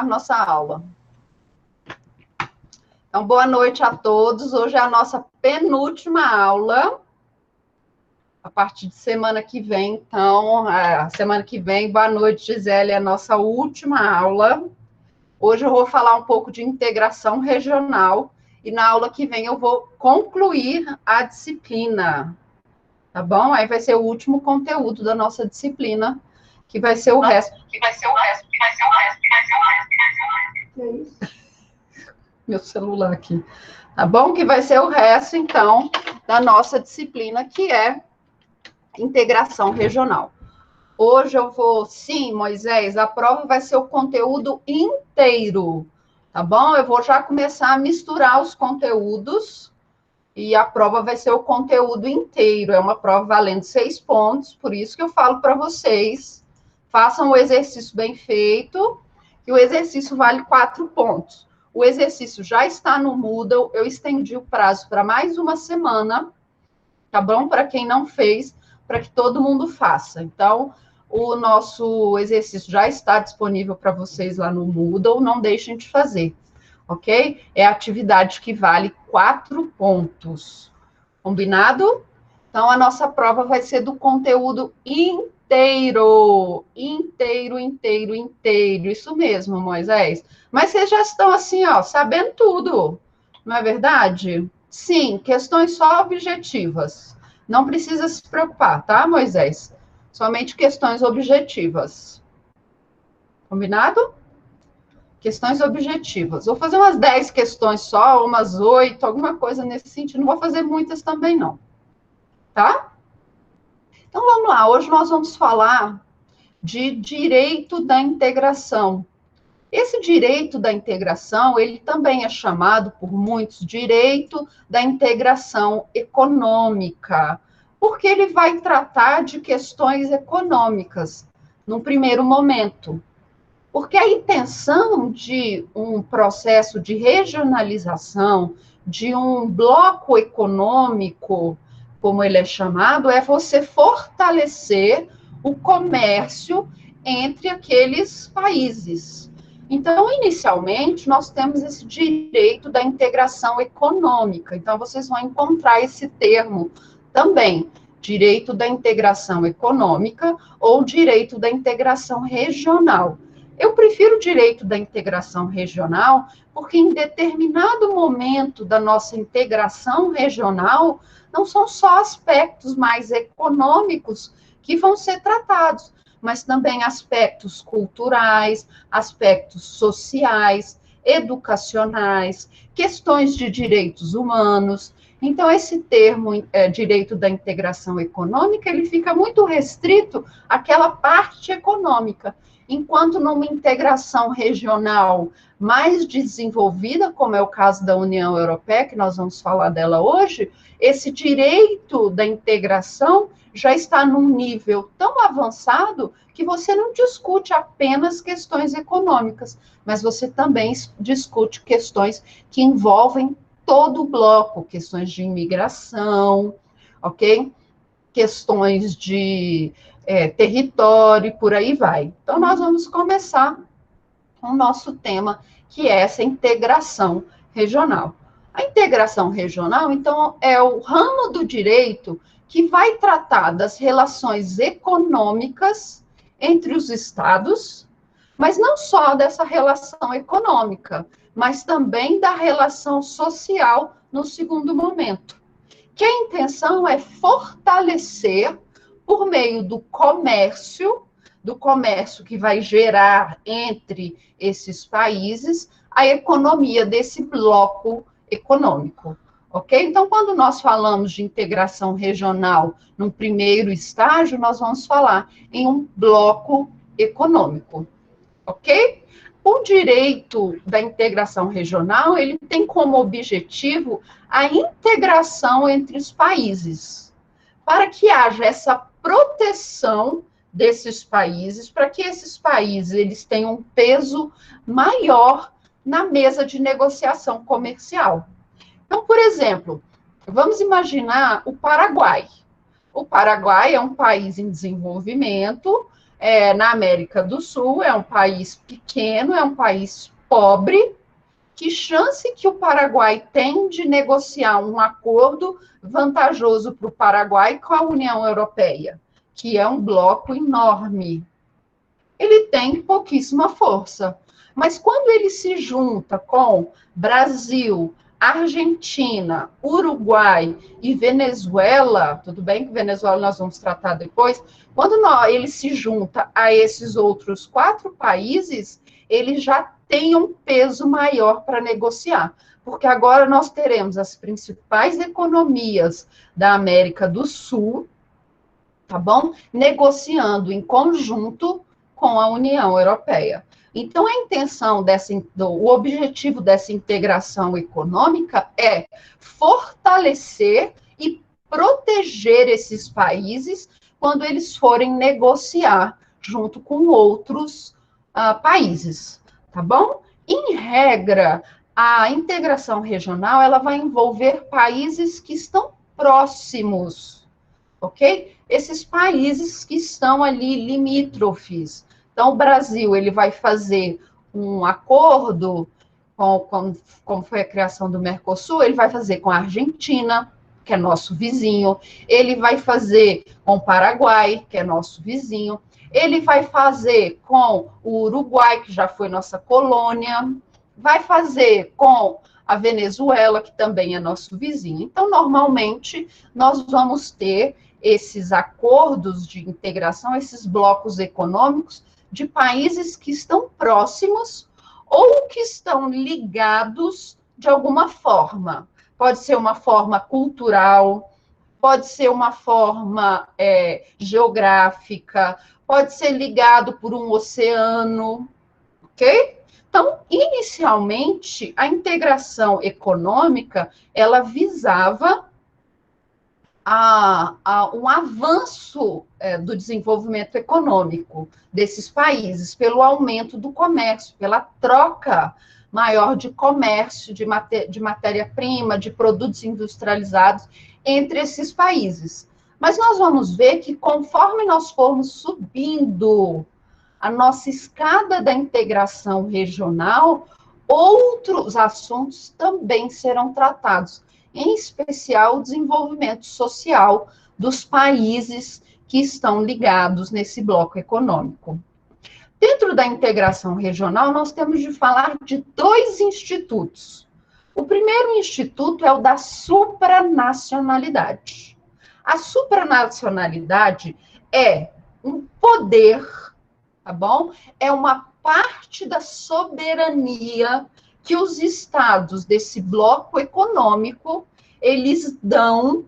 nossa aula. Então, boa noite a todos. Hoje é a nossa penúltima aula. A partir de semana que vem, então, semana que vem, boa noite, Gisele, é a nossa última aula. Hoje eu vou falar um pouco de integração regional e na aula que vem eu vou concluir a disciplina, tá bom? Aí vai ser o último conteúdo da nossa disciplina, que vai ser o resto. Que é isso? Meu celular aqui. Tá bom? Que vai ser o resto, então, da nossa disciplina, que é integração regional. Hoje eu vou, sim, Moisés, a prova vai ser o conteúdo inteiro, tá bom? Eu vou já começar a misturar os conteúdos e a prova vai ser o conteúdo inteiro. É uma prova valendo 6 pontos, por isso que eu falo para vocês, façam o exercício bem feito, que o exercício vale 4 pontos. O exercício já está no Moodle, eu estendi o prazo para mais uma semana, tá bom? Para quem não fez, para que todo mundo faça. Então, o nosso exercício já está disponível para vocês lá no Moodle, não deixem de fazer, ok? É a atividade que vale 4 pontos. Combinado? Então, a nossa prova vai ser do conteúdo inteiro. Inteiro. Isso mesmo, Moisés. Mas vocês já estão assim, ó, sabendo tudo, não é verdade? Sim, questões só objetivas. Não precisa se preocupar, tá, Moisés? Somente questões objetivas. Combinado? Questões objetivas. Vou fazer umas 10 questões só, umas 8, alguma coisa nesse sentido. Não vou fazer muitas também, não. Tá? Então, vamos lá. Hoje nós vamos falar de direito da integração. Esse direito da integração, ele também é chamado por muitos direito da integração econômica, porque ele vai tratar de questões econômicas, num primeiro momento. Porque a intenção de um processo de regionalização, de um bloco econômico, como ele é chamado, é você fortalecer o comércio entre aqueles países. Então, inicialmente, nós temos esse direito da integração econômica. Então, vocês vão encontrar esse termo também, direito da integração econômica ou direito da integração regional. Eu prefiro o direito da integração regional, porque em determinado momento da nossa integração regional, não são só aspectos mais econômicos que vão ser tratados, mas também aspectos culturais, aspectos sociais, educacionais, questões de direitos humanos. Então, esse termo, direito da integração econômica, ele fica muito restrito àquela parte econômica, enquanto numa integração regional mais desenvolvida, como é o caso da União Europeia, que nós vamos falar dela hoje, esse direito da integração já está num nível tão avançado que você não discute apenas questões econômicas, mas você também discute questões que envolvem todo o bloco, questões de imigração, ok? Questões de território, por aí vai. Então, nós vamos começar com o nosso tema, que é essa integração regional. A integração regional, então, é o ramo do direito que vai tratar das relações econômicas entre os estados, mas não só dessa relação econômica, mas também da relação social no segundo momento. Que a intenção é fortalecer, por meio do comércio que vai gerar entre esses países, a economia desse bloco econômico. Ok? Então, quando nós falamos de integração regional num primeiro estágio, nós vamos falar em um bloco econômico. Ok? O direito da integração regional, ele tem como objetivo a integração entre os países, para que haja essa proteção desses países, para que esses países eles tenham um peso maior na mesa de negociação comercial. Então, por exemplo, vamos imaginar o Paraguai. O Paraguai é um país em desenvolvimento, na América do Sul, é um país pequeno, é um país pobre. Que chance que o Paraguai tem de negociar um acordo vantajoso para o Paraguai com a União Europeia, que é um bloco enorme? Ele tem pouquíssima força. Mas quando ele se junta com Brasil, Argentina, Uruguai e Venezuela, tudo bem que Venezuela nós vamos tratar depois, quando ele se junta a esses outros 4 países, ele já tem um peso maior para negociar, porque agora nós teremos as principais economias da América do Sul, tá bom? Negociando em conjunto com a União Europeia. Então, a intenção o objetivo dessa integração econômica é fortalecer e proteger esses países quando eles forem negociar junto com outros países, tá bom? Em regra, a integração regional, ela vai envolver países que estão próximos, ok? Esses países que estão ali limítrofes. Então, o Brasil, ele vai fazer um acordo, como foi a criação do Mercosul, ele vai fazer com a Argentina, que é nosso vizinho, ele vai fazer com o Paraguai, que é nosso vizinho, ele vai fazer com o Uruguai, que já foi nossa colônia, vai fazer com a Venezuela, que também é nosso vizinho. Então, normalmente, nós vamos ter esses acordos de integração, esses blocos econômicos de países que estão próximos ou que estão ligados de alguma forma. Pode ser uma forma cultural, pode ser uma forma geográfica, pode ser ligado por um oceano, ok? Então, inicialmente, a integração econômica, ela visava um avanço do desenvolvimento econômico desses países, pelo aumento do comércio, pela troca maior de comércio, de matéria-prima, de produtos industrializados entre esses países. Mas nós vamos ver que conforme nós formos subindo a nossa escada da integração regional, outros assuntos também serão tratados, em especial o desenvolvimento social dos países que estão ligados nesse bloco econômico. Dentro da integração regional, nós temos de falar de 2 institutos. O primeiro instituto é o da supranacionalidade. A supranacionalidade é um poder, tá bom? É uma parte da soberania que os estados desse bloco econômico, eles dão,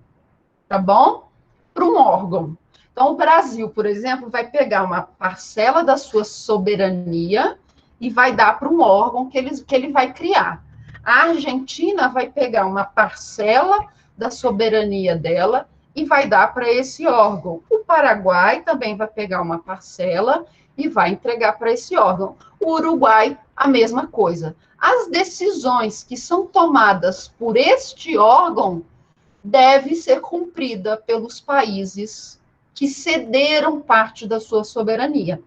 tá bom? Para um órgão. Então, o Brasil, por exemplo, vai pegar uma parcela da sua soberania e vai dar para um órgão que ele vai criar. A Argentina vai pegar uma parcela da soberania dela e vai dar para esse órgão. O Paraguai também vai pegar uma parcela e vai entregar para esse órgão. O Uruguai, a mesma coisa. As decisões que são tomadas por este órgão devem ser cumpridas pelos países que cederam parte da sua soberania.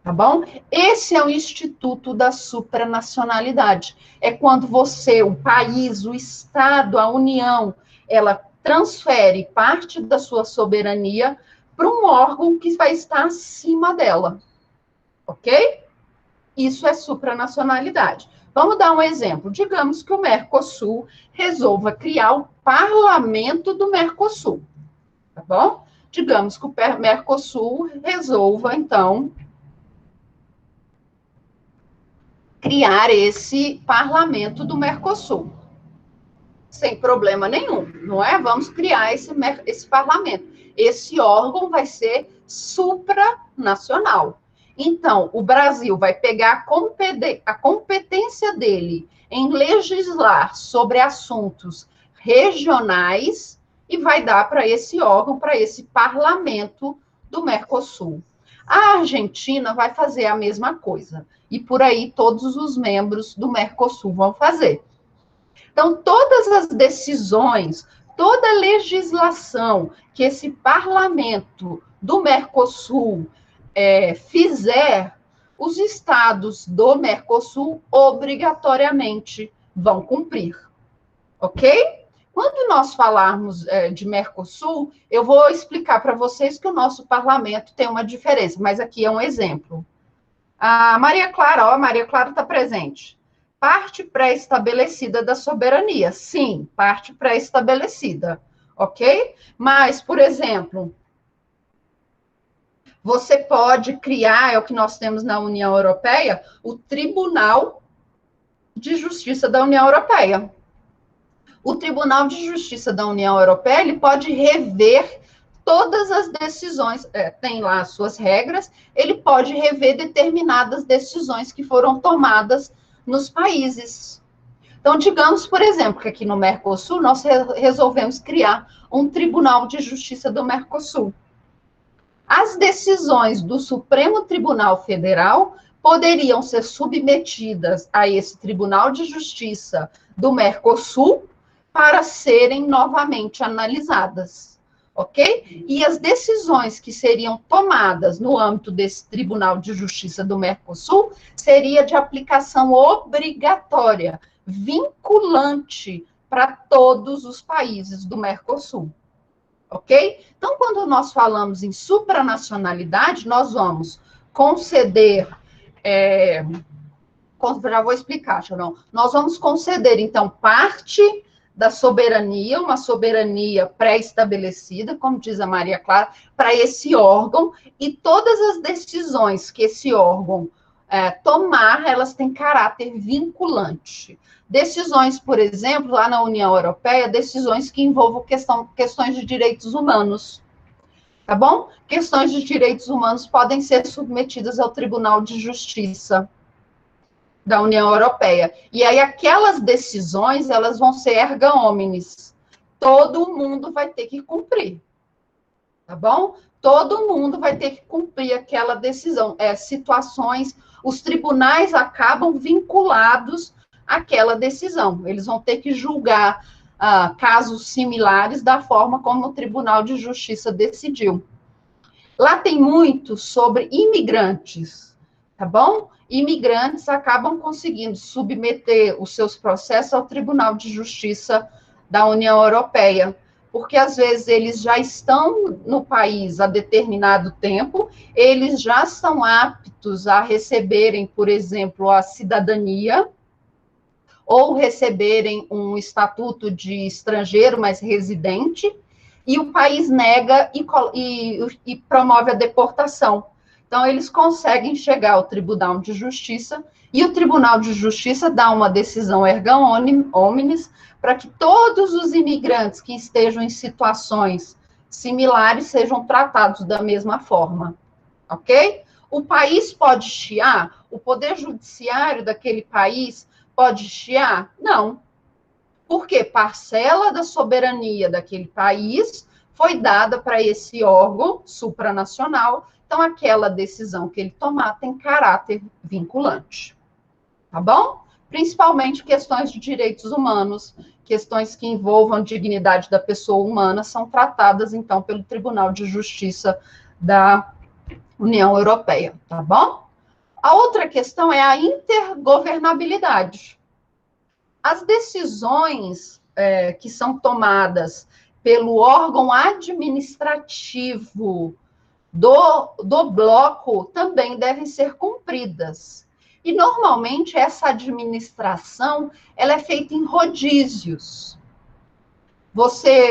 Tá bom? Esse é o instituto da supranacionalidade. É quando você, o país, o Estado, a União, ela transfere parte da sua soberania para um órgão que vai estar acima dela. Ok? Isso é supranacionalidade. Vamos dar um exemplo. Digamos que o Mercosul resolva criar o parlamento do Mercosul. Tá bom? Digamos que o Mercosul resolva, então, criar esse parlamento do Mercosul. Sem problema nenhum, não é? Vamos criar esse parlamento. Esse órgão vai ser supranacional. Então, o Brasil vai pegar a competência dele em legislar sobre assuntos regionais e vai dar para esse órgão, para esse parlamento do Mercosul. A Argentina vai fazer a mesma coisa. E por aí todos os membros do Mercosul vão fazer. Então, todas as decisões, toda a legislação que esse parlamento do Mercosul fizer, os estados do Mercosul obrigatoriamente vão cumprir, ok? Quando nós falarmos de Mercosul, eu vou explicar para vocês que o nosso parlamento tem uma diferença, mas aqui é um exemplo. A Maria Clara, ó, a Maria Clara está presente. Parte pré-estabelecida da soberania. Sim, parte pré-estabelecida, ok? Mas, por exemplo, você pode criar, é o que nós temos na União Europeia, o Tribunal de Justiça da União Europeia. O Tribunal de Justiça da União Europeia, ele pode rever todas as decisões, tem lá as suas regras, ele pode rever determinadas decisões que foram tomadas nos países. Então, digamos, por exemplo, que aqui no Mercosul, nós resolvemos criar um Tribunal de Justiça do Mercosul. As decisões do Supremo Tribunal Federal poderiam ser submetidas a esse Tribunal de Justiça do Mercosul para serem novamente analisadas, ok? E as decisões que seriam tomadas no âmbito desse Tribunal de Justiça do Mercosul seria de aplicação obrigatória, vinculante para todos os países do Mercosul. Ok? Então, quando nós falamos em supranacionalidade, nós vamos conceder, já vou explicar, Chorão, nós vamos conceder, então, parte da soberania, uma soberania pré-estabelecida, como diz a Maria Clara, para esse órgão, e todas as decisões que esse órgão tomar, elas têm caráter vinculante. Decisões, por exemplo, lá na União Europeia, decisões que envolvam questões de direitos humanos, tá bom? Questões de direitos humanos podem ser submetidas ao Tribunal de Justiça da União Europeia. E aí aquelas decisões, elas vão ser erga omnes. Todo mundo vai ter que cumprir, tá bom? Todo mundo vai ter que cumprir aquela decisão. Situações, os tribunais acabam vinculados àquela decisão. Eles vão ter que julgar casos similares da forma como o Tribunal de Justiça decidiu. Lá tem muito sobre imigrantes, tá bom? Imigrantes acabam conseguindo submeter os seus processos ao Tribunal de Justiça da União Europeia, porque às vezes eles já estão no país há determinado tempo, eles já estão aptos a receberem, por exemplo, a cidadania, ou receberem um estatuto de estrangeiro, mas residente, e o país nega e promove a deportação. Então, eles conseguem chegar ao Tribunal de Justiça, e o Tribunal de Justiça dá uma decisão erga omnes para que todos os imigrantes que estejam em situações similares sejam tratados da mesma forma, ok? O país pode chiar? O poder judiciário daquele país pode chiar? Não. Porque parcela da soberania daquele país foi dada para esse órgão supranacional, então aquela decisão que ele tomar tem caráter vinculante. Tá bom? Principalmente questões de direitos humanos, questões que envolvam a dignidade da pessoa humana, são tratadas, então, pelo Tribunal de Justiça da União Europeia, tá bom? A outra questão é a intergovernabilidade. As decisões que são tomadas pelo órgão administrativo do bloco também devem ser cumpridas. E, normalmente, essa administração, ela é feita em rodízios.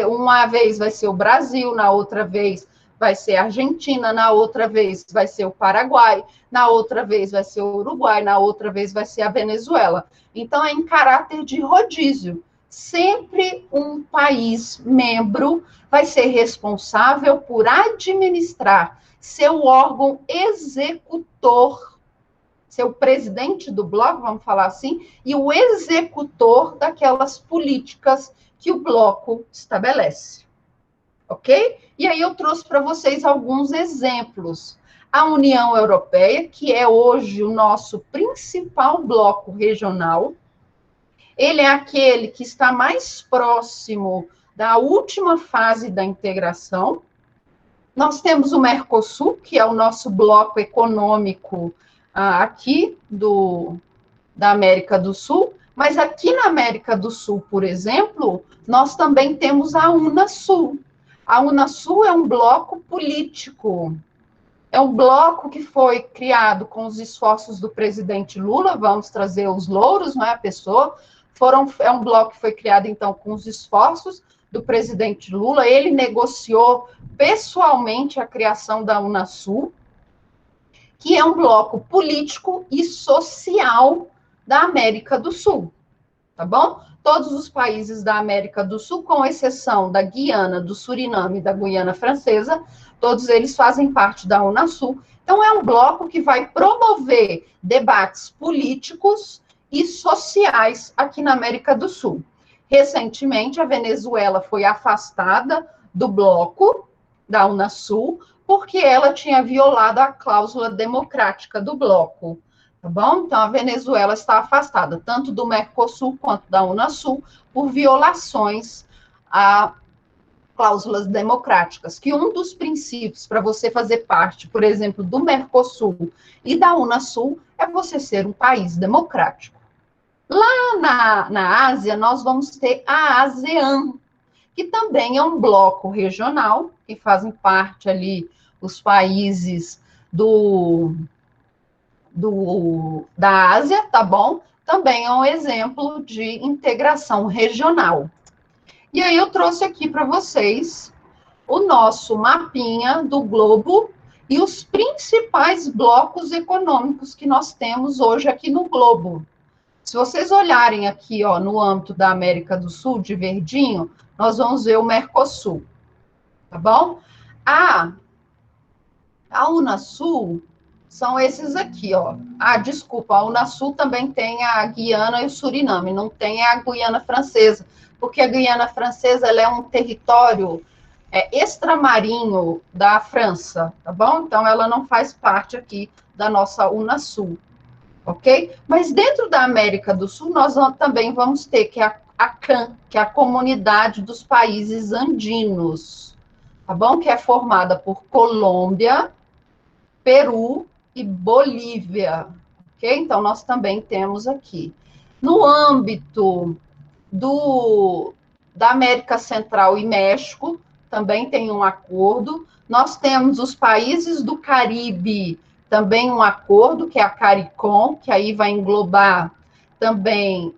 Uma vez vai ser o Brasil, na outra vez vai ser a Argentina, na outra vez vai ser o Paraguai, na outra vez vai ser o Uruguai, na outra vez vai ser a Venezuela. Então, é em caráter de rodízio. Sempre um país membro vai ser responsável por administrar seu órgão executor, seu presidente do bloco, vamos falar assim, e o executor daquelas políticas que o bloco estabelece. Ok? E aí eu trouxe para vocês alguns exemplos. A União Europeia, que é hoje o nosso principal bloco regional, ele é aquele que está mais próximo da última fase da integração. Nós temos o Mercosul, que é o nosso bloco econômico aqui da América do Sul, mas aqui na América do Sul, por exemplo, nós também temos a Unasul. A Unasul é um bloco político, é um bloco que foi criado com os esforços do presidente Lula, vamos trazer os louros, não é a pessoa, é um bloco que foi criado, então, com os esforços do presidente Lula, ele negociou pessoalmente a criação da Unasul, que é um bloco político e social da América do Sul, tá bom? Todos os países da América do Sul, com exceção da Guiana, do Suriname e da Guiana Francesa, todos eles fazem parte da Unasul. Então, é um bloco que vai promover debates políticos e sociais aqui na América do Sul. Recentemente, a Venezuela foi afastada do bloco da Unasul, porque ela tinha violado a cláusula democrática do bloco, tá bom? Então, a Venezuela está afastada, tanto do Mercosul quanto da Unasul, por violações a cláusulas democráticas, que um dos princípios para você fazer parte, por exemplo, do Mercosul e da Unasul, é você ser um país democrático. Lá na Ásia, nós vamos ter a ASEAN, que também é um bloco regional, que fazem parte ali os países da Ásia, tá bom? Também é um exemplo de integração regional. E aí eu trouxe aqui para vocês o nosso mapinha do globo e os principais blocos econômicos que nós temos hoje aqui no globo. Se vocês olharem aqui, ó, no âmbito da América do Sul, de verdinho, nós vamos ver o Mercosul, tá bom? A Unasul são esses aqui, ó. Desculpa, a Unasul também tem a Guiana e o Suriname, não tem a Guiana Francesa, porque a Guiana Francesa ela é um território extramarinho da França, tá bom? Então, ela não faz parte aqui da nossa Unasul, ok? Mas dentro da América do Sul, nós também vamos ter que a CAN, que é a Comunidade dos Países Andinos, tá bom? Que é formada por Colômbia, Peru e Bolívia, ok? Então, nós também temos aqui. No âmbito da América Central e México, também tem um acordo. Nós temos os países do Caribe, também um acordo, que é a CARICOM, que aí vai englobar também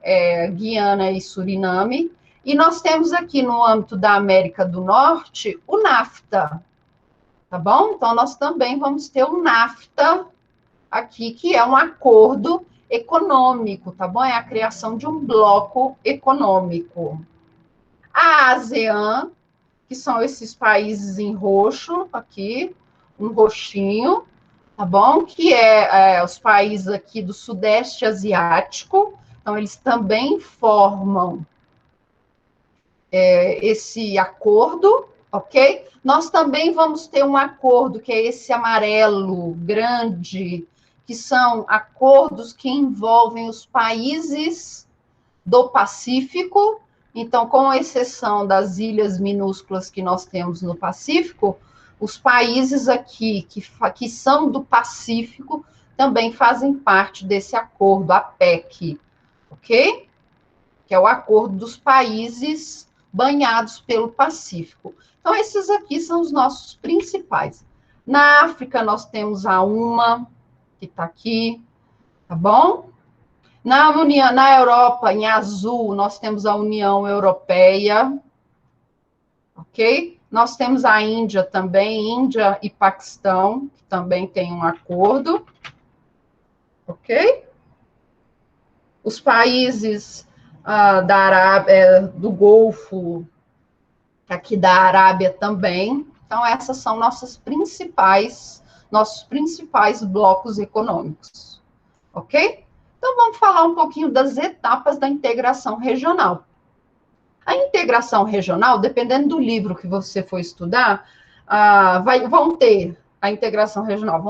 Guiana e Suriname. E nós temos aqui no âmbito da América do Norte o NAFTA, tá bom? Então, nós também vamos ter o NAFTA aqui, que é um acordo econômico, tá bom? É a criação de um bloco econômico. A ASEAN, que são esses países em roxo, aqui, um roxinho, tá bom? Que é os países aqui do Sudeste Asiático, então eles também formam esse acordo, ok? Nós também vamos ter um acordo, que é esse amarelo grande, que são acordos que envolvem os países do Pacífico. Então, com exceção das ilhas minúsculas que nós temos no Pacífico, os países aqui que são do Pacífico também fazem parte desse acordo, a PEC, ok? Que é o acordo dos países banhados pelo Pacífico. Então, esses aqui são os nossos principais. Na África, nós temos a UMA, que está aqui, tá bom? Na Europa, em azul, nós temos a União Europeia, ok? Nós temos a Índia também, Índia e Paquistão, que também tem um acordo, ok? Os países da Arábia, do Golfo, aqui da Arábia também. Então, essas são nossos principais blocos econômicos, ok? Então, vamos falar um pouquinho das etapas da integração regional. A integração regional, dependendo do livro que você for estudar, vão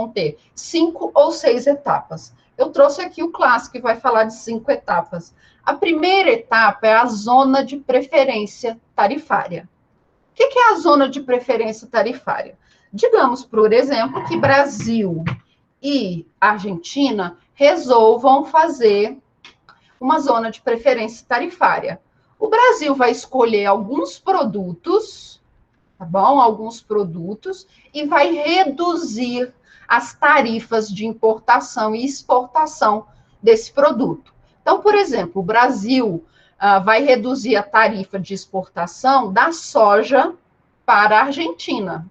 ter 5 ou 6 etapas. Eu trouxe aqui o clássico, que vai falar de 5 etapas. A primeira etapa é a zona de preferência tarifária. O que é a zona de preferência tarifária? Digamos, por exemplo, que Brasil e Argentina resolvam fazer uma zona de preferência tarifária. O Brasil vai escolher alguns produtos, tá bom? Alguns produtos, e vai reduzir as tarifas de importação e exportação desse produto. Então, por exemplo, o Brasil vai reduzir a tarifa de exportação da soja para a Argentina.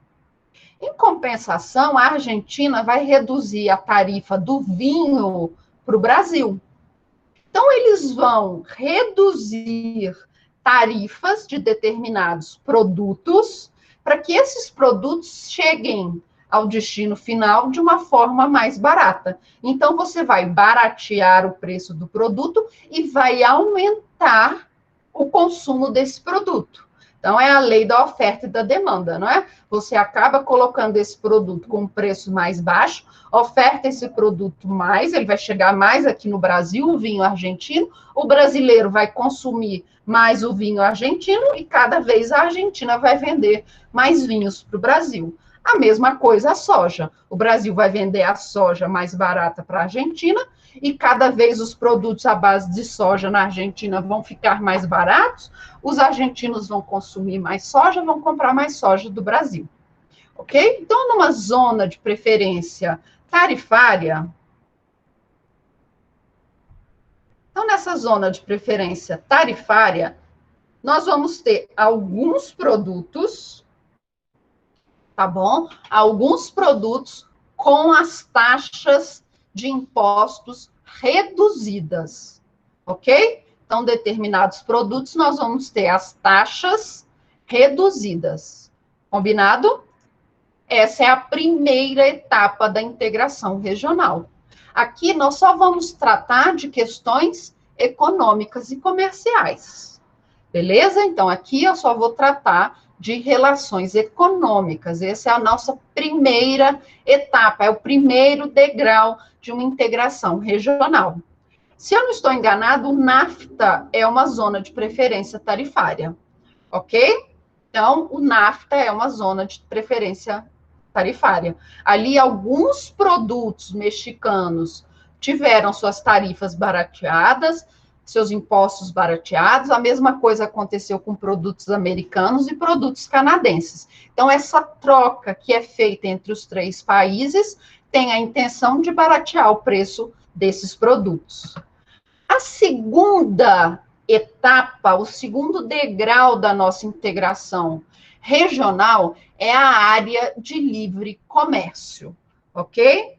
Em compensação, a Argentina vai reduzir a tarifa do vinho para o Brasil. Então, eles vão reduzir tarifas de determinados produtos para que esses produtos cheguem ao destino final de uma forma mais barata. Então, você vai baratear o preço do produto e vai aumentar o consumo desse produto. Então, é a lei da oferta e da demanda, não é? Você acaba colocando esse produto com um preço mais baixo, oferta esse produto mais, ele vai chegar mais aqui no Brasil, o vinho argentino, o brasileiro vai consumir mais o vinho argentino e cada vez a Argentina vai vender mais vinhos para o Brasil. A mesma coisa a soja. O Brasil vai vender a soja mais barata para a Argentina e cada vez os produtos à base de soja na Argentina vão ficar mais baratos, os argentinos vão consumir mais soja, vão comprar mais soja do Brasil. Ok? Então, numa zona de preferência tarifária, então nessa zona de preferência tarifária, nós vamos ter alguns produtos, tá bom? Alguns produtos com as taxas de impostos reduzidas, ok? Então, determinados produtos, nós vamos ter as taxas reduzidas. Combinado? Essa é a primeira etapa da integração regional. Aqui, nós só vamos tratar de questões econômicas e comerciais. Beleza? Então, aqui eu só vou tratar de relações econômicas. Essa é a nossa primeira etapa, é o primeiro degrau de uma integração regional. Se eu não estou enganado, o NAFTA é uma zona de preferência tarifária, ok? Então, o NAFTA é uma zona de preferência tarifária. Ali, alguns produtos mexicanos tiveram suas tarifas barateadas, seus impostos barateados, a mesma coisa aconteceu com produtos americanos e produtos canadenses. Então, essa troca que é feita entre os três países tem a intenção de baratear o preço desses produtos. A segunda etapa, o segundo degrau da nossa integração regional é a área de livre comércio, ok?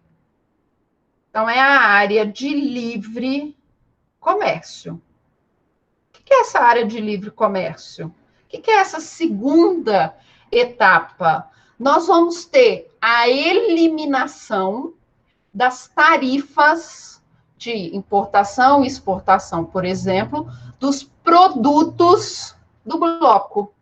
Então, é a área de livre comércio. O que é essa área de livre comércio? O que é essa segunda etapa? Nós vamos ter a eliminação das tarifas de importação e exportação, por exemplo, dos produtos do bloco.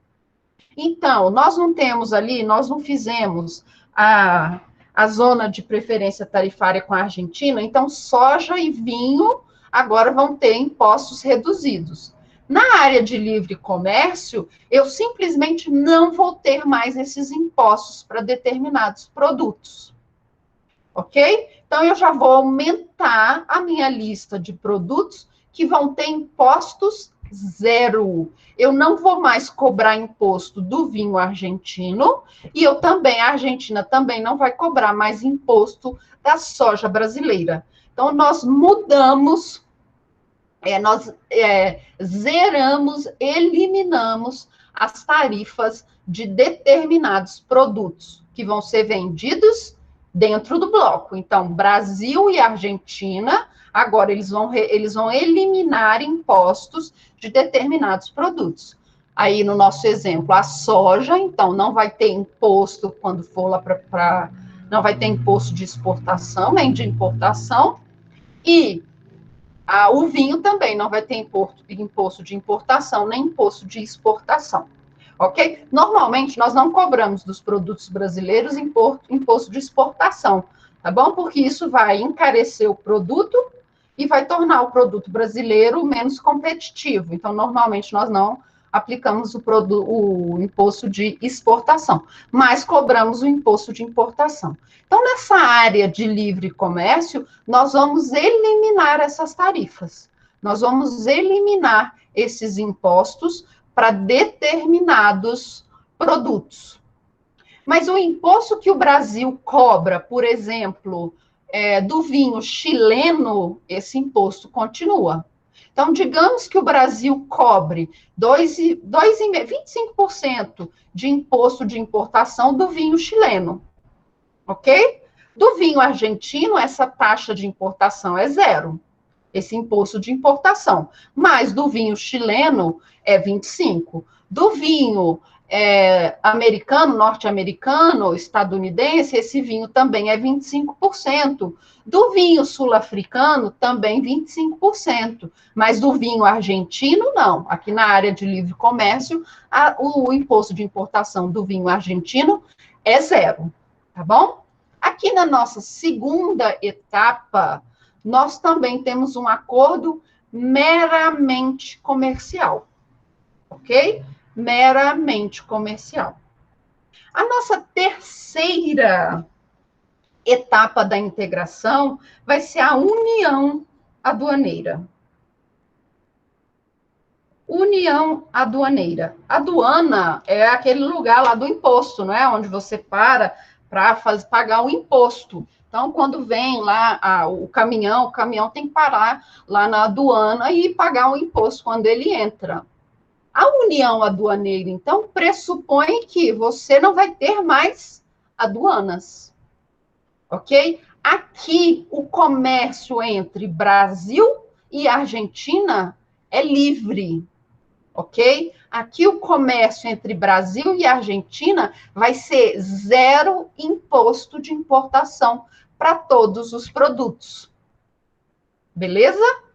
Então, nós não temos ali, nós não fizemos a zona de preferência tarifária com a Argentina, então soja e vinho agora vão ter impostos reduzidos. Na área de livre comércio, eu simplesmente não vou ter mais esses impostos para determinados produtos. Ok? Então, eu já vou aumentar a minha lista de produtos que vão ter impostos zero. Eu não vou mais cobrar imposto do vinho argentino e a Argentina também não vai cobrar mais imposto da soja brasileira. Então, nós mudamos, nós zeramos, eliminamos as tarifas de determinados produtos que vão ser vendidos dentro do bloco. Então, Brasil e Argentina, agora eles vão eliminar impostos de determinados produtos. Aí, no nosso exemplo, a soja, então, não vai ter imposto quando for lá para... Não vai ter imposto de exportação, nem de importação. E o vinho também não vai ter imposto de importação, nem imposto de exportação. Ok? Normalmente, nós não cobramos dos produtos brasileiros imposto de exportação, tá bom? Porque isso vai encarecer o produto e vai tornar o produto brasileiro menos competitivo. Então, normalmente, nós não aplicamos o imposto de exportação, mas cobramos o imposto de importação. Então, nessa área de livre comércio, nós vamos eliminar essas tarifas. Nós vamos eliminar esses impostos para determinados produtos. Mas o imposto que o Brasil cobra, por exemplo, do vinho chileno, esse imposto continua. Então, digamos que o Brasil cobre 25% de imposto de importação do vinho chileno, ok? Do vinho argentino, essa taxa de importação é zero, esse imposto de importação. Mas do vinho chileno é 25%. Do vinho americano, norte-americano, estadunidense, esse vinho também é 25%. Do vinho sul-africano, também 25%. Mas do vinho argentino, não. Aqui na área de livre comércio, o imposto de importação do vinho argentino é zero, tá bom? Aqui na nossa segunda etapa, nós também temos um acordo meramente comercial, ok? Meramente comercial. A nossa terceira etapa da integração vai ser a união aduaneira. União aduaneira. Aduana é aquele lugar lá do imposto, não é? Onde você para pagar o imposto. Então, quando vem lá o caminhão tem que parar lá na aduana e pagar o imposto quando ele entra. A união aduaneira, então, pressupõe que você não vai ter mais aduanas, ok? Aqui, o comércio entre Brasil e Argentina é livre, ok? Aqui, o comércio entre Brasil e Argentina vai ser zero imposto de importação para todos os produtos. Beleza?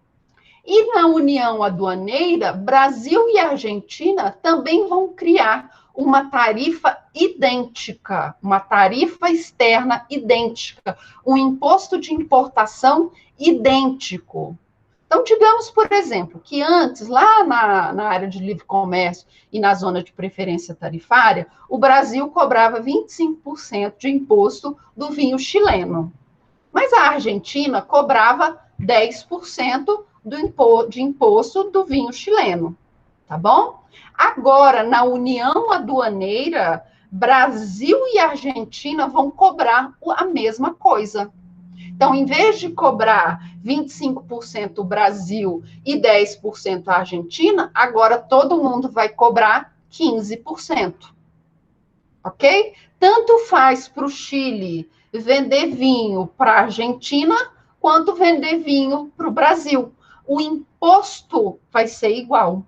E na união aduaneira, Brasil e Argentina também vão criar uma tarifa idêntica, uma tarifa externa idêntica, um imposto de importação idêntico. Então, digamos, por exemplo, que antes, lá na área de livre comércio e na zona de preferência tarifária, o Brasil cobrava 25% de imposto do vinho chileno. Mas a Argentina cobrava 10% de imposto do vinho chileno, tá bom? Agora, na união aduaneira, Brasil e Argentina vão cobrar a mesma coisa. Então, em vez de cobrar 25% o Brasil e 10% a Argentina, agora todo mundo vai cobrar 15%. Ok? Tanto faz para o Chile vender vinho para a Argentina, quanto vender vinho para o Brasil. O imposto vai ser igual,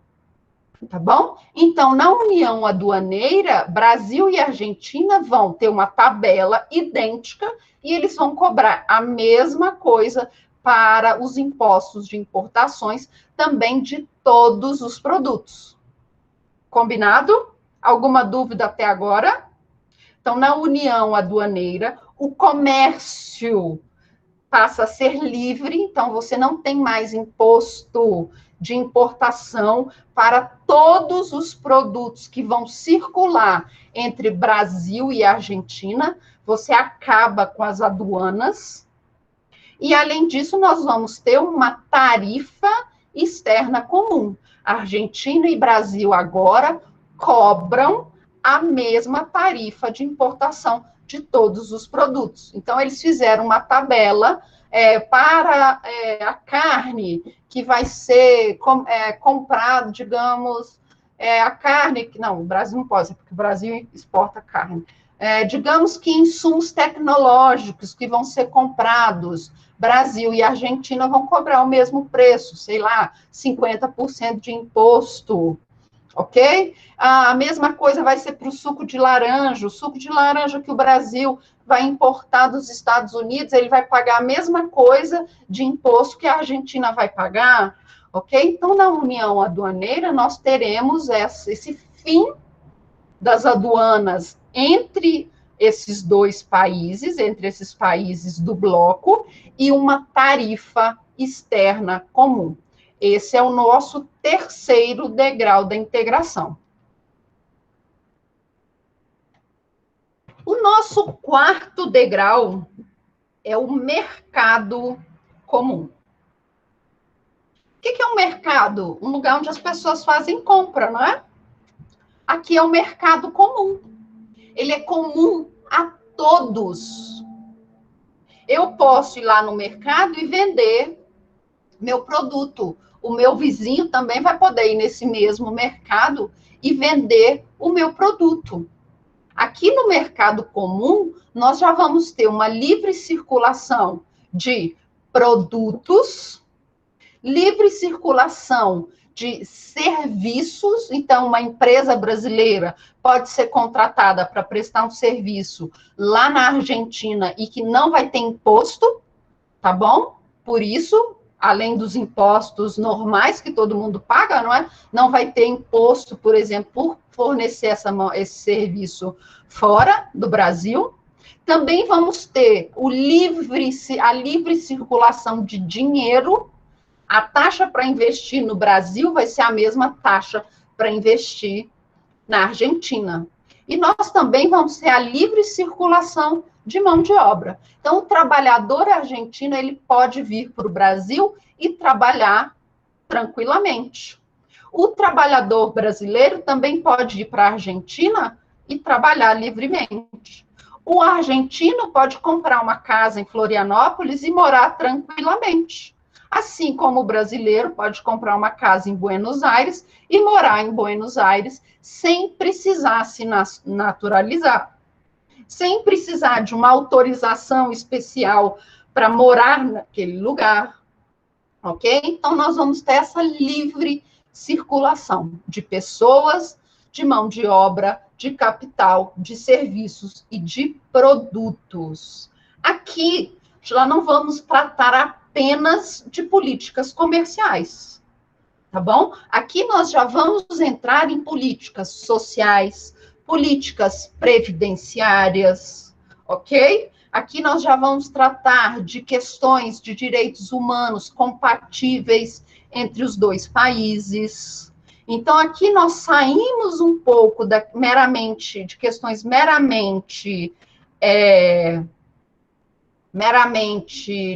tá bom? Então, na união aduaneira, Brasil e Argentina vão ter uma tabela idêntica e eles vão cobrar a mesma coisa para os impostos de importações, também de todos os produtos. Combinado? Alguma dúvida até agora? Então, na união aduaneira, o comércio passa a ser livre, então você não tem mais imposto de importação para todos os produtos que vão circular entre Brasil e Argentina, você acaba com as aduanas, e além disso nós vamos ter uma tarifa externa comum. Argentina e Brasil agora cobram a mesma tarifa de importação de todos os produtos. Então, eles fizeram uma tabela para a carne que vai ser comprada, digamos, a carne, não, o Brasil não pode, porque o Brasil exporta carne. Digamos que insumos tecnológicos que vão ser comprados, Brasil e Argentina vão cobrar o mesmo preço, sei lá, 50% de imposto, ok? A mesma coisa vai ser para o suco de laranja. O suco de laranja que o Brasil vai importar dos Estados Unidos, ele vai pagar a mesma coisa de imposto que a Argentina vai pagar, ok? Então, na união aduaneira, nós teremos esse fim das aduanas entre esses dois países, entre esses países do bloco, e uma tarifa externa comum. Esse é o nosso terceiro degrau da integração. O nosso quarto degrau é o mercado comum. O que é um mercado? Um lugar onde as pessoas fazem compra, não é? Aqui é o mercado comum. Ele é comum a todos. Eu posso ir lá no mercado e vender meu produto. O meu vizinho também vai poder ir nesse mesmo mercado e vender o meu produto. Aqui no mercado comum, nós já vamos ter uma livre circulação de produtos, livre circulação de serviços. Então, uma empresa brasileira pode ser contratada para prestar um serviço lá na Argentina e que não vai ter imposto, tá bom? Por isso, além dos impostos normais que todo mundo paga, não é? Não vai ter imposto, por exemplo, por fornecer esse serviço fora do Brasil. Também vamos ter a livre circulação de dinheiro. A taxa para investir no Brasil vai ser a mesma taxa para investir na Argentina. E nós também vamos ter a livre circulação de mão de obra. Então, o trabalhador argentino, ele pode vir para o Brasil e trabalhar tranquilamente. O trabalhador brasileiro também pode ir para a Argentina e trabalhar livremente. O argentino pode comprar uma casa em Florianópolis e morar tranquilamente. Assim como o brasileiro pode comprar uma casa em Buenos Aires e morar em Buenos Aires sem precisar se naturalizar, sem precisar de uma autorização especial para morar naquele lugar, ok? Então, nós vamos ter essa livre circulação de pessoas, de mão de obra, de capital, de serviços e de produtos. Aqui, já não vamos tratar apenas de políticas comerciais, tá bom? Aqui nós já vamos entrar em políticas sociais, políticas previdenciárias, ok? Aqui nós já vamos tratar de questões de direitos humanos compatíveis entre os dois países. Então, aqui nós saímos um pouco de questões meramente,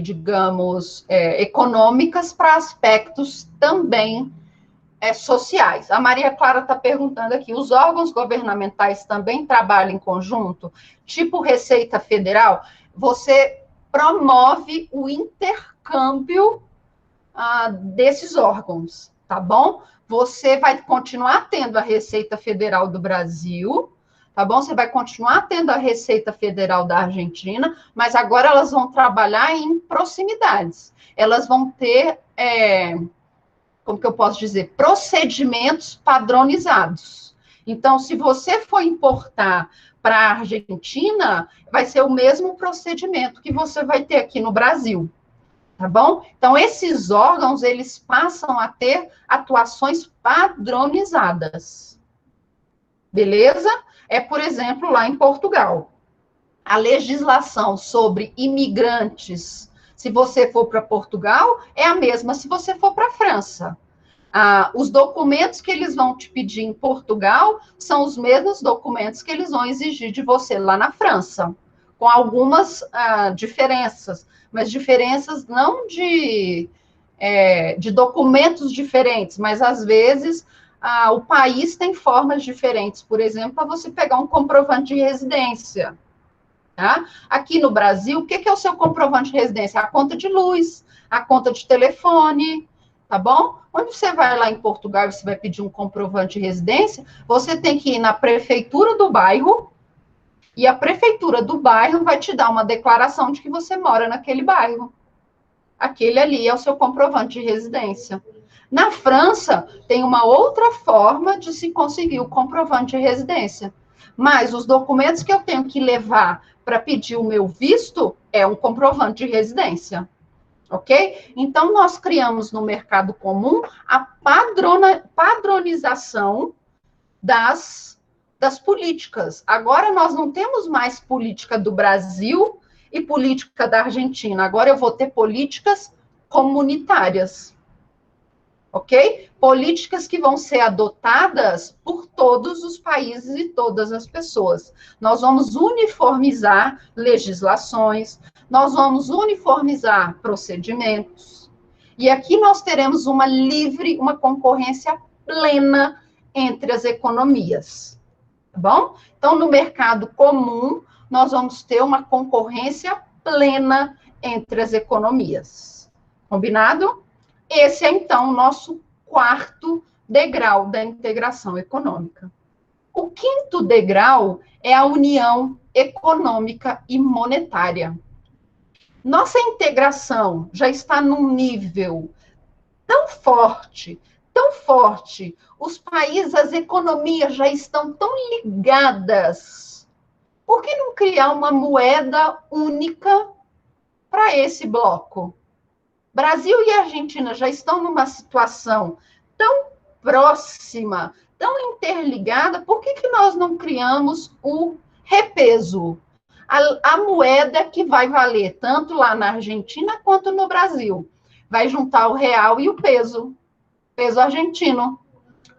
digamos, econômicas para aspectos também sociais. A Maria Clara está perguntando aqui, os órgãos governamentais também trabalham em conjunto? Tipo Receita Federal, você promove o intercâmbio desses órgãos, tá bom? Você vai continuar tendo a Receita Federal do Brasil, tá bom? Você vai continuar tendo a Receita Federal da Argentina, mas agora elas vão trabalhar em proximidades. Elas vão ter, como que eu posso dizer, procedimentos padronizados. Então, se você for importar para a Argentina, vai ser o mesmo procedimento que você vai ter aqui no Brasil. Tá bom? Então, esses órgãos, eles passam a ter atuações padronizadas. Beleza? Por exemplo, lá em Portugal. A legislação sobre imigrantes, se você for para Portugal, é a mesma se você for para a França. Os documentos que eles vão te pedir em Portugal são os mesmos documentos que eles vão exigir de você lá na França, com algumas diferenças, mas diferenças não de documentos diferentes, mas às vezes o país tem formas diferentes, por exemplo, para você pegar um comprovante de residência. Tá? Aqui no Brasil, o que é o seu comprovante de residência? A conta de luz, a conta de telefone, tá bom? Quando você vai lá em Portugal e você vai pedir um comprovante de residência, você tem que ir na prefeitura do bairro, e a prefeitura do bairro vai te dar uma declaração de que você mora naquele bairro. Aquele ali é o seu comprovante de residência. Na França, tem uma outra forma de se conseguir o comprovante de residência. Mas os documentos que eu tenho que levar para pedir o meu visto é um comprovante de residência. Ok? Então, nós criamos no mercado comum a padronização das políticas. Agora, nós não temos mais política do Brasil e política da Argentina. Agora, eu vou ter políticas comunitárias. ok? Políticas que vão ser adotadas por todos os países e todas as pessoas. Nós vamos uniformizar legislações, nós vamos uniformizar procedimentos, e aqui nós teremos uma concorrência plena entre as economias, tá bom? Então, no mercado comum, nós vamos ter uma concorrência plena entre as economias. Combinado? Esse é, então, o nosso quarto degrau da integração econômica. O quinto degrau é a união econômica e monetária. Nossa integração já está num nível tão forte, os países, as economias já estão tão ligadas. Por que não criar uma moeda única para esse bloco? Brasil e Argentina já estão numa situação tão próxima, tão interligada, por que nós não criamos o repeso? A moeda que vai valer tanto lá na Argentina quanto no Brasil. Vai juntar o real e o peso argentino.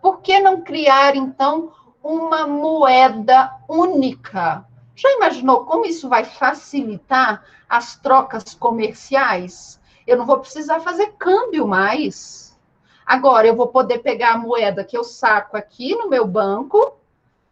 Por que não criar, então, uma moeda única? Já imaginou como isso vai facilitar as trocas comerciais? Eu não vou precisar fazer câmbio mais. Agora, eu vou poder pegar a moeda que eu saco aqui no meu banco,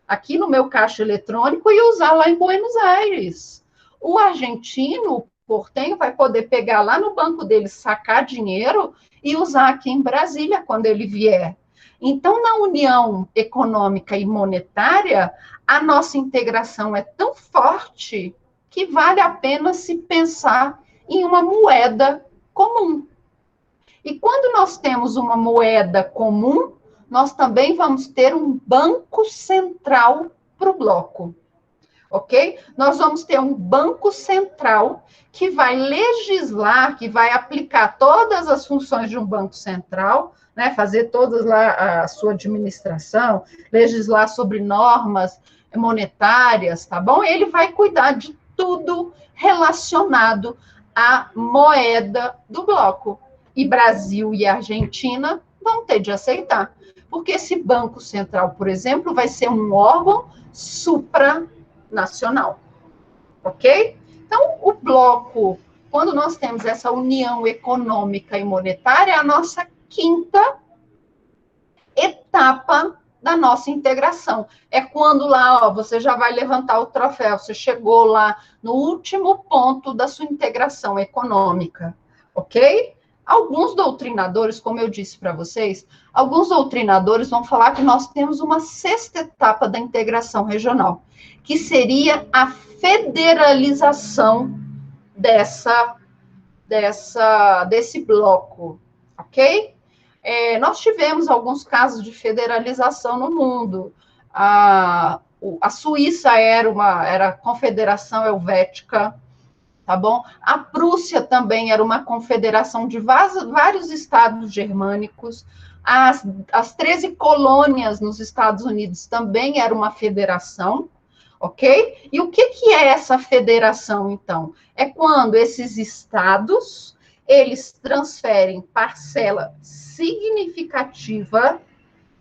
aqui no meu caixa eletrônico e usar lá em Buenos Aires. O argentino, o portenho, vai poder pegar lá no banco dele, sacar dinheiro e usar aqui em Brasília quando ele vier. Então, na união econômica e monetária, a nossa integração é tão forte que vale a pena se pensar em uma moeda comum. E quando nós temos uma moeda comum, nós também vamos ter um banco central para o bloco, ok? Nós vamos ter um banco central que vai legislar, que vai aplicar todas as funções de um banco central, né, fazer todas lá a sua administração, legislar sobre normas monetárias, tá bom? Ele vai cuidar de tudo relacionado à moeda do bloco. E Brasil e Argentina vão ter de aceitar. Porque esse Banco Central, por exemplo, vai ser um órgão supranacional. Ok? Então, o bloco, quando nós temos essa união econômica e monetária, é a nossa quinta etapa da nossa integração. É quando lá, ó, você já vai levantar o troféu, você chegou lá no último ponto da sua integração econômica. Ok? Alguns doutrinadores, como eu disse para vocês, alguns doutrinadores vão falar que nós temos uma sexta etapa da integração regional, que seria a federalização desse bloco, ok? Nós tivemos alguns casos de federalização no mundo. A Suíça era a Confederação Helvética, tá bom? A Prússia também era uma confederação de vários estados germânicos. As 13 colônias nos Estados Unidos também era uma federação, ok? E o que é essa federação, então? É quando esses estados, eles transferem parcela significativa,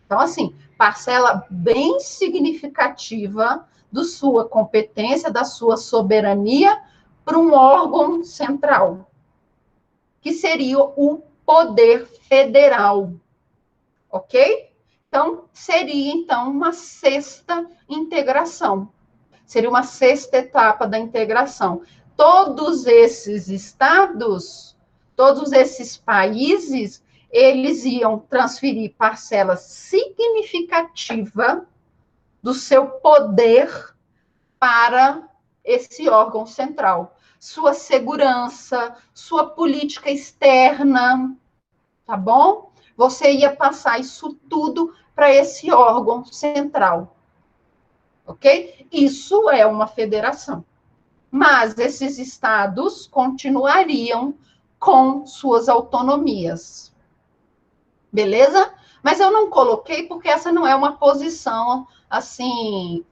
então, assim, parcela bem significativa da sua competência, da sua soberania, para um órgão central, que seria o poder federal, ok? Então, seria, então, uma sexta integração, seria uma sexta etapa da integração. Todos esses estados, todos esses países, eles iam transferir parcela significativa do seu poder para esse órgão central. Sua segurança, sua política externa, tá bom? Você ia passar isso tudo para esse órgão central, ok? Isso é uma federação. Mas esses estados continuariam com suas autonomias. Beleza? Mas eu não coloquei porque essa não é uma posição, assim,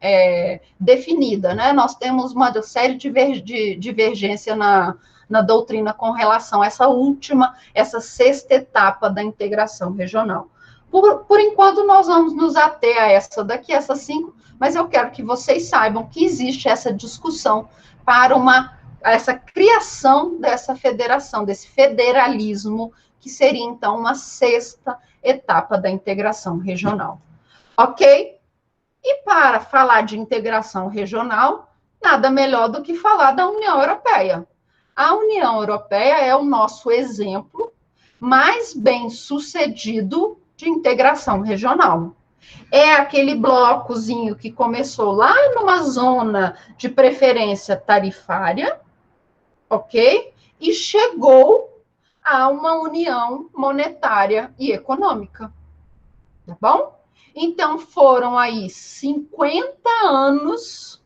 definida, né? Nós temos uma série de divergência na doutrina com relação a essa última, essa sexta etapa da integração regional. Por enquanto, nós vamos nos ater a essa daqui, essas 5, mas eu quero que vocês saibam que existe essa discussão para essa criação dessa federação, desse federalismo, que seria, então, uma sexta etapa da integração regional. Ok? E para falar de integração regional, nada melhor do que falar da União Europeia. A União Europeia é o nosso exemplo mais bem sucedido de integração regional. É aquele blocozinho que começou lá numa zona de preferência tarifária, ok? E chegou a uma união monetária e econômica, tá bom? Então, foram aí 50 anos,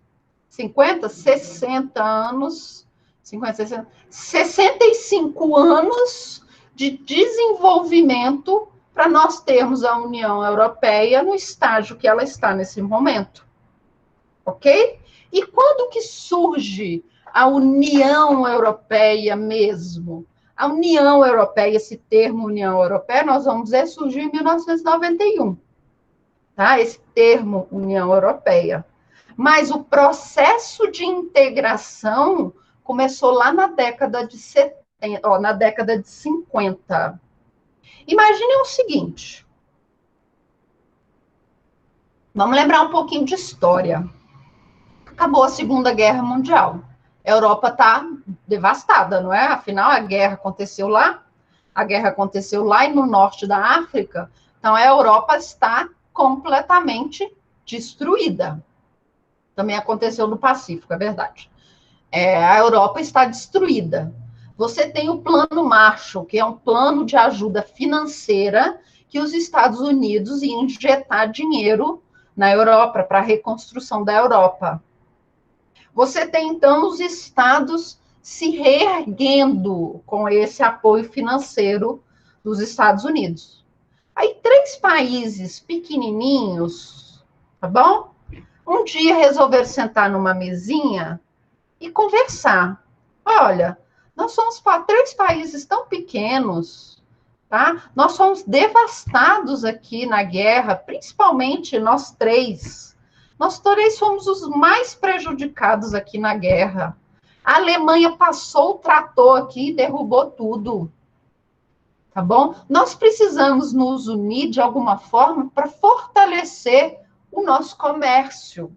50, 60 anos, 50, 60, 65 anos de desenvolvimento para nós termos a União Europeia no estágio que ela está nesse momento, ok? E quando que surge a União Europeia mesmo? A União Europeia, esse termo União Europeia, nós vamos dizer, surgiu em 1991, tá? Esse termo União Europeia. Mas o processo de integração começou lá na década de 70, na década de 50. Imaginem o seguinte. Vamos lembrar um pouquinho de história. Acabou a Segunda Guerra Mundial. A Europa está devastada, não é? Afinal, a guerra aconteceu lá e no norte da África. Então, a Europa está completamente destruída. Também aconteceu no Pacífico, é verdade. A Europa está destruída. Você tem o Plano Marshall, que é um plano de ajuda financeira que os Estados Unidos iam injetar dinheiro na Europa, para a reconstrução da Europa. Você tem, então, os estados se reerguendo com esse apoio financeiro dos Estados Unidos. Aí, 3 países pequenininhos, tá bom? Um dia resolveram sentar numa mesinha e conversar. Olha, nós somos 3 países tão pequenos, tá? Nós somos devastados aqui na guerra, principalmente nós 3. Nós 3 fomos os mais prejudicados aqui na guerra. A Alemanha passou o trator aqui e derrubou tudo. Tá bom? Nós precisamos nos unir de alguma forma para fortalecer o nosso comércio.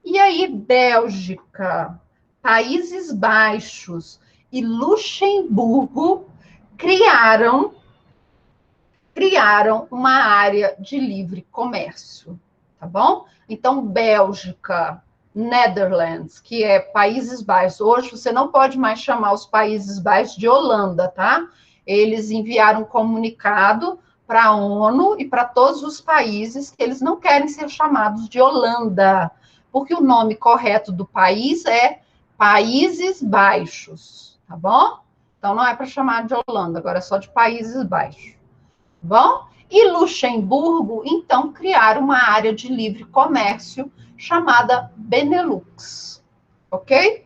E aí, Bélgica, Países Baixos e Luxemburgo criaram uma área de livre comércio, tá bom? Então, Bélgica, Netherlands, que é Países Baixos. Hoje você não pode mais chamar os Países Baixos de Holanda, tá? Eles enviaram um comunicado para a ONU e para todos os países que eles não querem ser chamados de Holanda, porque o nome correto do país é Países Baixos, tá bom? Então, não é para chamar de Holanda, agora é só de Países Baixos, tá bom? E Luxemburgo, então, criaram uma área de livre comércio chamada Benelux, ok?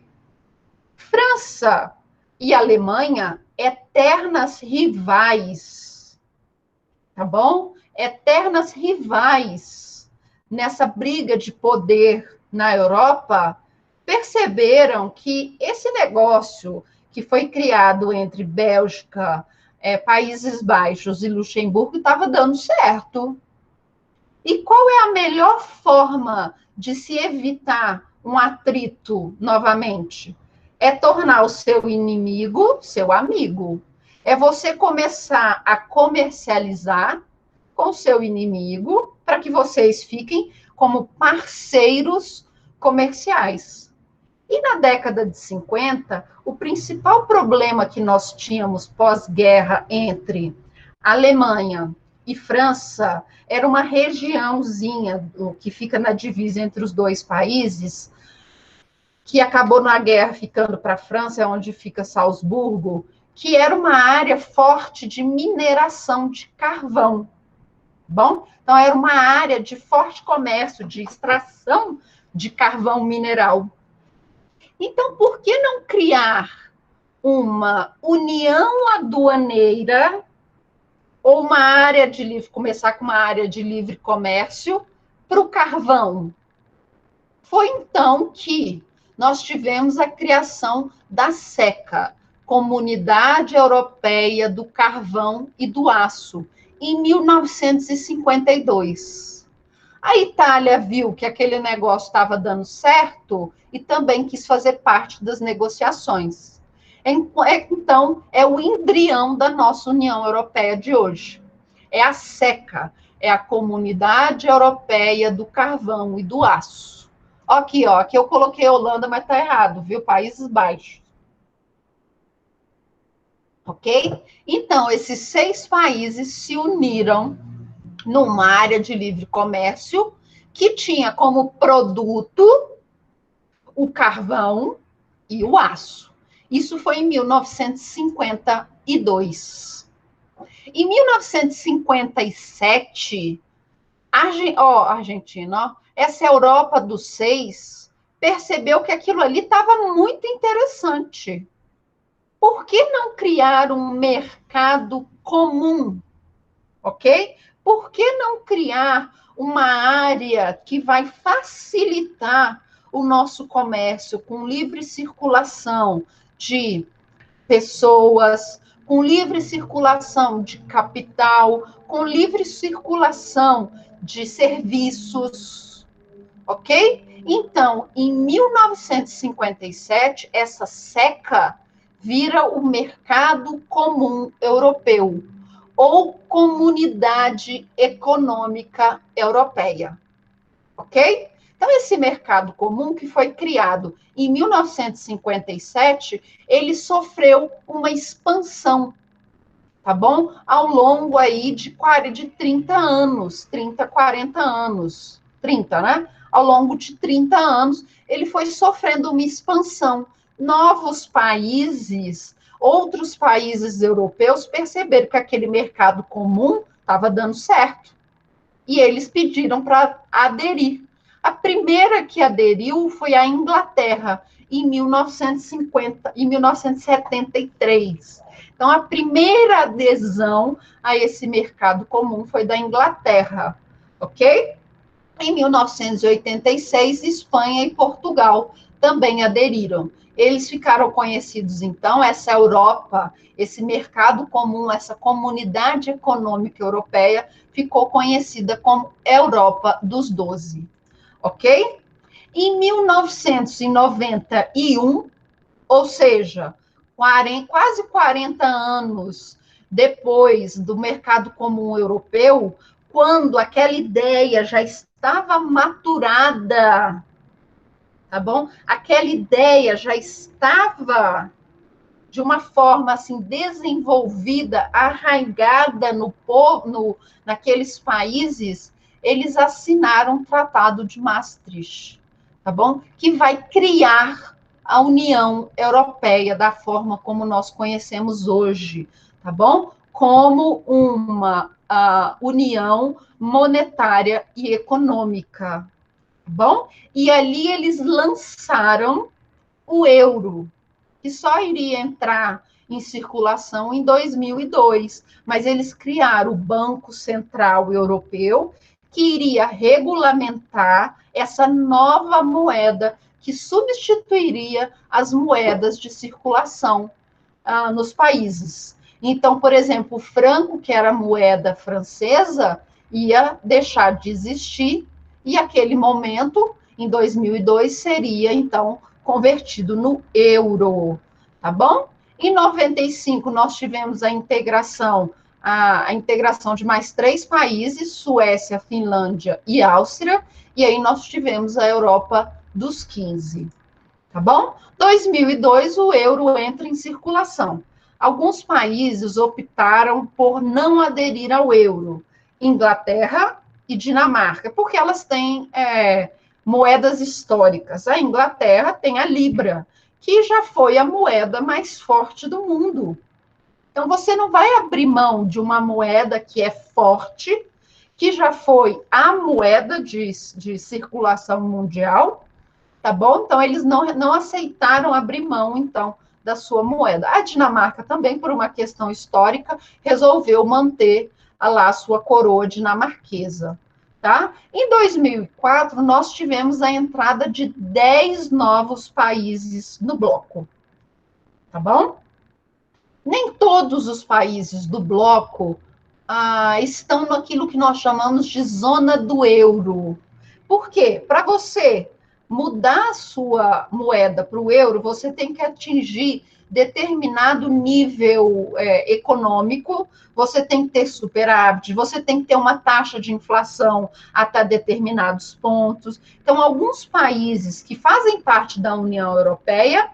França e Alemanha, eternas rivais, tá bom? Eternas rivais nessa briga de poder na Europa, perceberam que esse negócio que foi criado entre Bélgica, Países Baixos e Luxemburgo estava dando certo. E qual é a melhor forma de se evitar um atrito novamente? É tornar o seu inimigo seu amigo. É você começar a comercializar com o seu inimigo para que vocês fiquem como parceiros comerciais. E na década de 50, o principal problema que nós tínhamos pós-guerra entre Alemanha e França era uma regiãozinha que fica na divisa entre os 2 países, que acabou na guerra ficando para a França, onde fica Salzburgo, que era uma área forte de mineração de carvão. Bom, então era uma área de forte comércio, de extração de carvão mineral. Então, por que não criar uma união aduaneira ou uma área de livre, começar com uma área de livre comércio para o carvão? Foi então que nós tivemos a criação da SECA, Comunidade Europeia do Carvão e do Aço, em 1952. A Itália viu que aquele negócio estava dando certo e também quis fazer parte das negociações. Então, é o embrião da nossa União Europeia de hoje. É a SECA, é a Comunidade Europeia do Carvão e do Aço. Aqui, ó, aqui eu coloquei Holanda, mas tá errado, viu? Países Baixos. Ok? Então, esses 6 países se uniram numa área de livre comércio que tinha como produto o carvão e o aço. Isso foi em 1952. Em 1957, Argentina, essa Europa dos 6, percebeu que aquilo ali estava muito interessante. Por que não criar um mercado comum? Ok? Por que não criar uma área que vai facilitar o nosso comércio com livre circulação de pessoas, com livre circulação de capital, com livre circulação de serviços, ok? Então, em 1957, essa SECA vira o Mercado Comum Europeu, ou Comunidade Econômica Europeia, ok? Então, esse mercado comum que foi criado em 1957, ele sofreu uma expansão, tá bom? Ao longo aí de 30 anos, 30, 40 anos, 30, né? Ao longo de 30 anos, ele foi sofrendo uma expansão. Novos países, outros países europeus perceberam que aquele mercado comum estava dando certo. E eles pediram para aderir. A primeira que aderiu foi a Inglaterra, em 1973. Então, a primeira adesão a esse mercado comum foi da Inglaterra, ok? Em 1986, Espanha e Portugal também aderiram. Eles ficaram conhecidos, então, essa Europa, esse mercado comum, essa comunidade econômica europeia, ficou conhecida como Europa dos 12, ok? Em 1991, ou seja, quase 40 anos depois do mercado comum europeu, quando aquela ideia já estava maturada, tá bom? Aquela ideia já estava de uma forma assim desenvolvida, arraigada no povo, naqueles países, eles assinaram o Tratado de Maastricht, tá bom? Que vai criar a União Europeia da forma como nós conhecemos hoje, tá bom? Como uma união monetária e econômica, tá bom? E ali eles lançaram o euro, que só iria entrar em circulação em 2002, mas eles criaram o Banco Central Europeu, que iria regulamentar essa nova moeda que substituiria as moedas de circulação nos países. Então, por exemplo, o franco, que era a moeda francesa, ia deixar de existir, e aquele momento, em 2002, seria, então, convertido no euro, tá bom? Em 95, nós tivemos a integração de mais 3 países, Suécia, Finlândia e Áustria, e aí nós tivemos a Europa dos 15, tá bom? 2002, o euro entra em circulação. Alguns países optaram por não aderir ao euro, Inglaterra e Dinamarca, porque elas têm moedas históricas. A Inglaterra tem a Libra, que já foi a moeda mais forte do mundo. Então, você não vai abrir mão de uma moeda que é forte, que já foi a moeda de circulação mundial, tá bom? Então, eles não aceitaram abrir mão, então, da sua moeda. A Dinamarca também, por uma questão histórica, resolveu manter lá a sua coroa dinamarquesa, tá? Em 2004, nós tivemos a entrada de 10 novos países no bloco, tá bom? Nem todos os países do bloco estão naquilo que nós chamamos de zona do euro. Por quê? Para você mudar a sua moeda para o euro, você tem que atingir determinado nível econômico, você tem que ter superávit, você tem que ter uma taxa de inflação até determinados pontos. Então, alguns países que fazem parte da União Europeia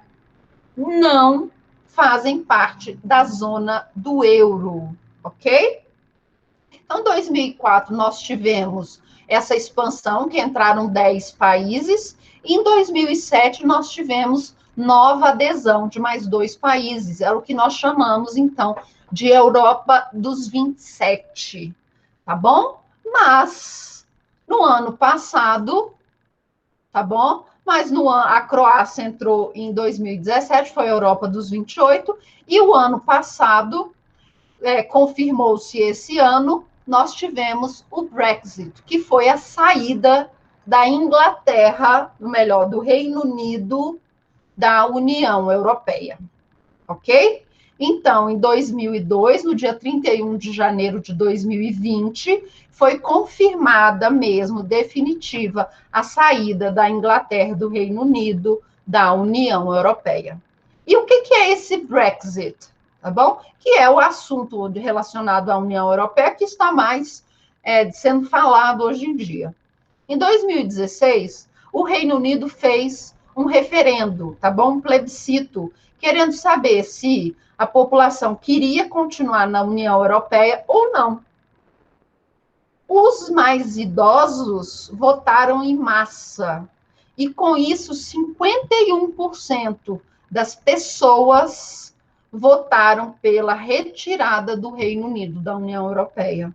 não fazem parte da zona do euro, ok? Então, em 2004, nós tivemos essa expansão, que entraram 10 países, e em 2007, nós tivemos nova adesão de mais 2 países, é o que nós chamamos, então, de Europa dos 27, tá bom? Mas, no ano passado, tá bom? Mas a Croácia entrou em 2017, foi a Europa dos 28, e o ano passado, confirmou-se esse ano, nós tivemos o Brexit, que foi a saída da Inglaterra, melhor, do Reino Unido, da União Europeia, ok? Então, em 2002, no dia 31 de janeiro de 2020, foi confirmada mesmo, definitiva, a saída da Inglaterra, do Reino Unido, da União Europeia. E o que é esse Brexit? Tá bom? Que é o assunto relacionado à União Europeia que está mais sendo falado hoje em dia. Em 2016, o Reino Unido fez um referendo, tá bom? Um plebiscito, querendo saber se a população queria continuar na União Europeia ou não. Os mais idosos votaram em massa, e com isso 51% das pessoas votaram pela retirada do Reino Unido da União Europeia,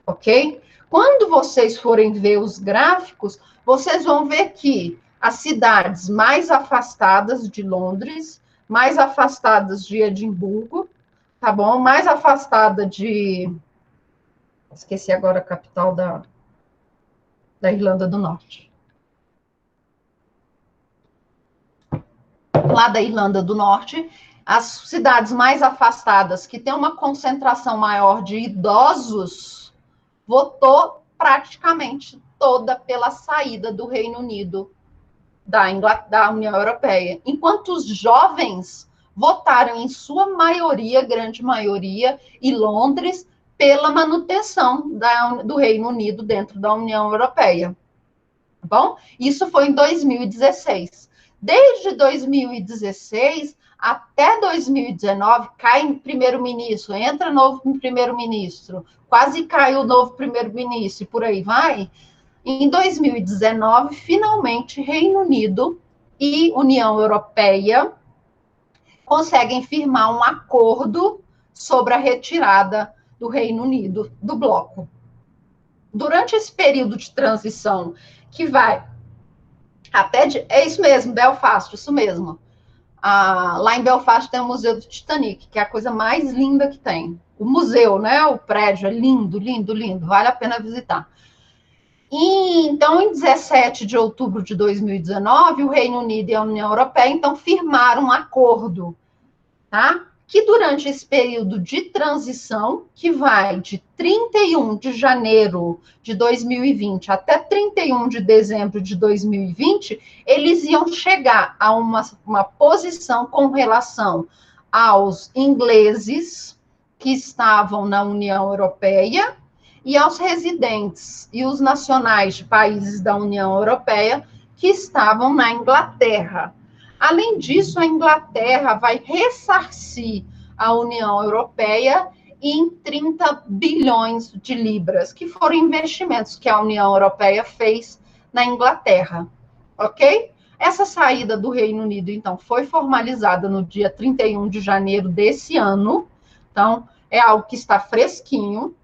ok? Quando vocês forem ver os gráficos, vocês vão ver que as cidades mais afastadas de Londres, mais afastadas de Edimburgo, tá bom? Mais afastada de... Esqueci agora a capital da Irlanda do Norte. Lá da Irlanda do Norte, as cidades mais afastadas, que têm uma concentração maior de idosos, votou praticamente toda pela saída do Reino Unido da União Europeia, enquanto os jovens votaram em sua maioria, grande maioria, e Londres, pela manutenção do Reino Unido dentro da União Europeia. Tá bom? Isso foi em 2016. Desde 2016 até 2019, cai primeiro-ministro, entra novo primeiro-ministro, quase cai o novo primeiro-ministro, e por aí vai. Em 2019, finalmente, Reino Unido e União Europeia conseguem firmar um acordo sobre a retirada do Reino Unido do bloco. Durante esse período de transição, que vai até... É isso mesmo, Belfast, isso mesmo. Lá em Belfast tem o Museu do Titanic, que é a coisa mais linda que tem. O museu, né? O prédio é lindo, lindo, lindo. Vale a pena visitar. Então, em 17 de outubro de 2019, o Reino Unido e a União Europeia, então, firmaram um acordo, tá? Que durante esse período de transição, que vai de 31 de janeiro de 2020 até 31 de dezembro de 2020, eles iam chegar a uma posição com relação aos ingleses que estavam na União Europeia e aos residentes e os nacionais de países da União Europeia que estavam na Inglaterra. Além disso, a Inglaterra vai ressarcir a União Europeia em 30 bilhões de libras, que foram investimentos que a União Europeia fez na Inglaterra, ok? Essa saída do Reino Unido, então, foi formalizada no dia 31 de janeiro desse ano, Então, é algo que está fresquinho.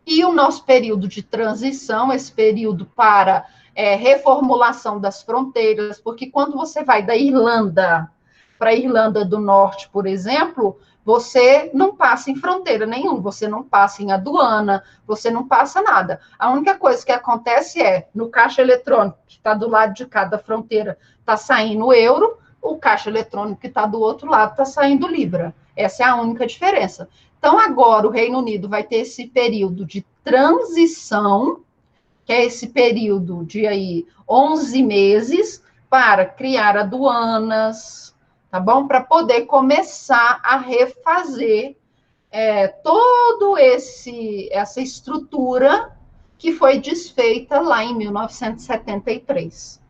E o nosso período de transição, esse período para reformulação das fronteiras, porque quando você vai da Irlanda para a Irlanda do Norte, por exemplo, você não passa em fronteira nenhuma, você não passa em aduana, você não passa nada. A única coisa que acontece é, no caixa eletrônico, que está do lado de cada fronteira, está saindo euro, o caixa eletrônico que está do outro lado está saindo libra. Essa é a única diferença. Então, agora o Reino Unido vai ter esse período de transição, que é esse período de aí 11 meses, para criar aduanas, tá bom? Para poder começar a refazer todo essa estrutura que foi desfeita lá em 1973,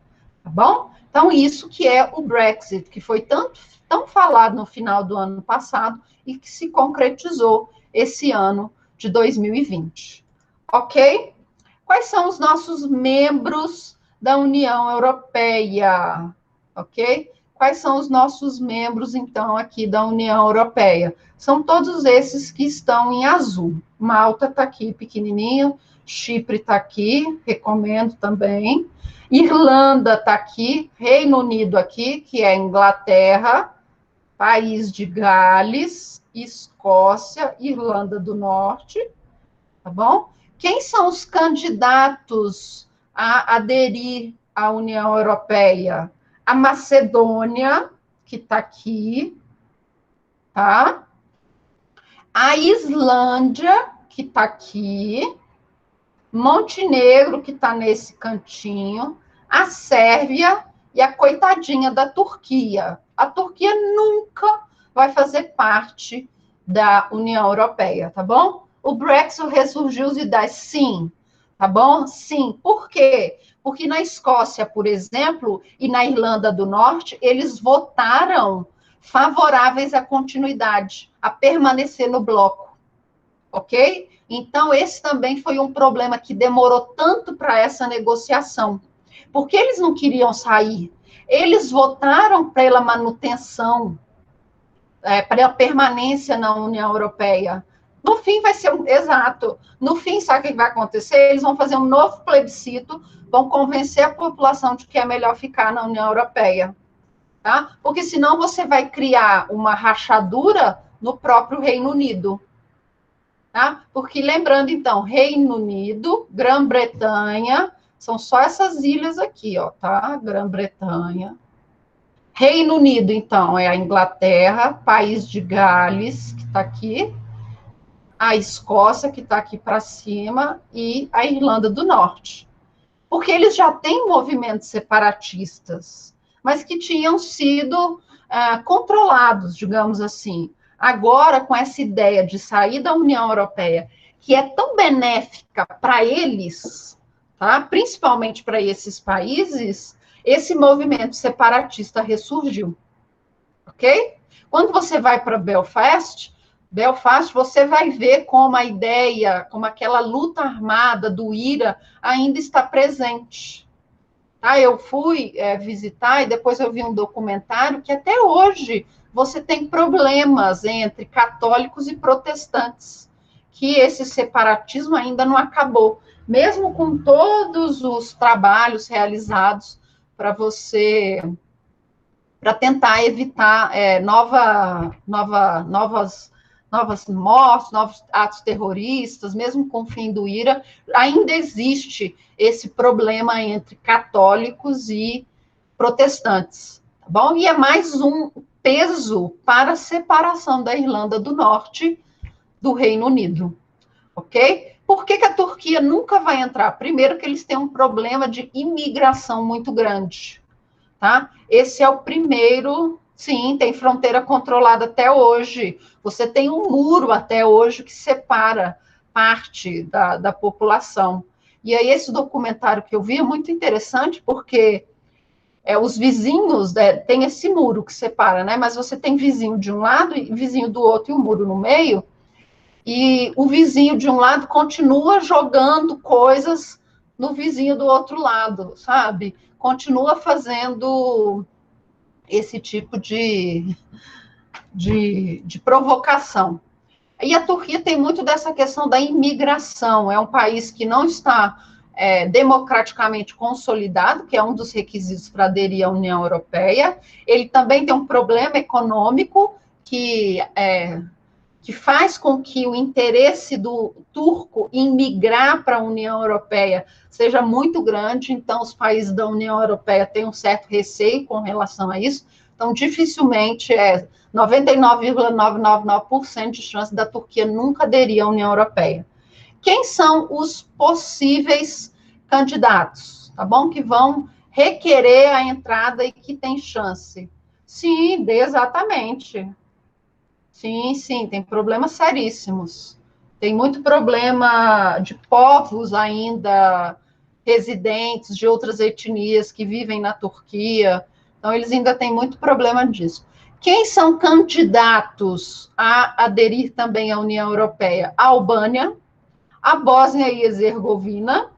tá bom? Então, isso que é o Brexit, que foi tão falado no final do ano passado e que se concretizou esse ano de 2020. Ok? Quais são os nossos membros da União Europeia? Ok? Quais são os nossos membros, então, aqui da União Europeia? São todos esses que estão em azul. Malta está aqui, pequenininho. Chipre está aqui, recomendo também. Irlanda está aqui. Reino Unido aqui, que é Inglaterra. País de Gales, Escócia, Irlanda do Norte. Tá bom? Quem são os candidatos a aderir à União Europeia? A Macedônia, que está aqui, tá? A Islândia, que está aqui. Montenegro, que está nesse cantinho. A Sérvia e a coitadinha da Turquia. A Turquia nunca vai fazer parte da União Europeia, tá bom? O Brexit ressurgiu os ideias, sim, tá bom? Sim. Por quê? Porque na Escócia, por exemplo, e na Irlanda do Norte, eles votaram favoráveis à continuidade, a permanecer no bloco, ok? Então, esse também foi um problema que demorou tanto para essa negociação, porque eles não queriam sair, eles votaram pela manutenção, pela permanência na União Europeia. No fim, vai ser exato. No fim, sabe o que vai acontecer? Eles vão fazer um novo plebiscito, vão convencer a população de que é melhor ficar na União Europeia. Tá? Porque senão você vai criar uma rachadura no próprio Reino Unido. Tá? Porque, lembrando, então, Reino Unido, Grã-Bretanha, são só essas ilhas aqui, ó, tá? Grã-Bretanha. Reino Unido, então, é a Inglaterra, País de Gales, que está aqui, a Escócia, que está aqui para cima, e a Irlanda do Norte. Porque eles já têm movimentos separatistas, mas que tinham sido controlados, digamos assim. Agora, com essa ideia de sair da União Europeia, que é tão benéfica para eles, tá? Principalmente para esses países, esse movimento separatista ressurgiu, ok? Quando você vai para Belfast, você vai ver como a ideia, como aquela luta armada do IRA ainda está presente. Tá? Eu fui visitar e depois eu vi um documentário que até hoje você tem problemas entre católicos e protestantes, que esse separatismo ainda não acabou, mesmo com todos os trabalhos realizados para tentar evitar novas mortes, novos atos terroristas, mesmo com o fim do IRA, ainda existe esse problema entre católicos e protestantes, tá bom? E é mais um peso para a separação da Irlanda do Norte do Reino Unido, ok? Por que a Turquia nunca vai entrar? Primeiro que eles têm um problema de imigração muito grande, tá? Esse é o primeiro. Sim, tem fronteira controlada até hoje. Você tem um muro até hoje que separa parte da população. E aí, esse documentário que eu vi é muito interessante, porque os vizinhos, tem esse muro que separa, né? Mas você tem vizinho de um lado e vizinho do outro e o muro no meio. E o vizinho de um lado continua jogando coisas no vizinho do outro lado, sabe? Continua fazendo esse tipo de provocação. E a Turquia tem muito dessa questão da imigração, é um país que não está democraticamente consolidado, que é um dos requisitos para aderir à União Europeia. Ele também tem um problema econômico que faz com que o interesse do turco em migrar para a União Europeia seja muito grande, então os países da União Europeia têm um certo receio com relação a isso, então dificilmente 99,999% de chance da Turquia nunca aderir à União Europeia. Quem são os possíveis candidatos, tá bom? Que vão requerer a entrada e que tem chance. Sim, exatamente. Sim, sim, tem problemas seríssimos. Tem muito problema de povos ainda residentes de outras etnias que vivem na Turquia. Então, eles ainda têm muito problema disso. Quem são candidatos a aderir também à União Europeia? A Albânia, a Bósnia e Herzegovina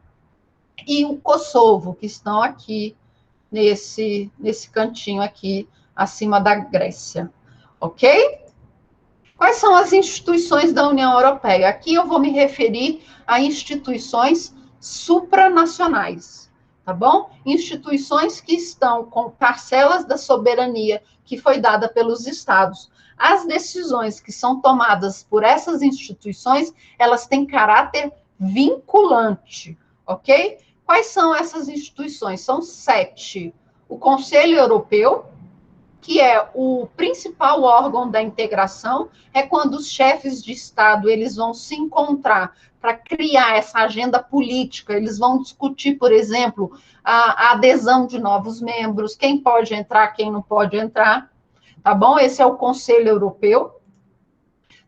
e o Kosovo, que estão aqui nesse cantinho aqui, acima da Grécia. Ok? Quais são as instituições da União Europeia? Aqui eu vou me referir a instituições supranacionais, tá bom? Instituições que estão com parcelas da soberania que foi dada pelos Estados. As decisões que são tomadas por essas instituições, elas têm caráter vinculante, ok? Quais são essas instituições? São 7. O Conselho Europeu, que é o principal órgão da integração, é quando os chefes de Estado eles vão se encontrar para criar essa agenda política, eles vão discutir, por exemplo, a adesão de novos membros, quem pode entrar, quem não pode entrar, tá bom? Esse é o Conselho Europeu.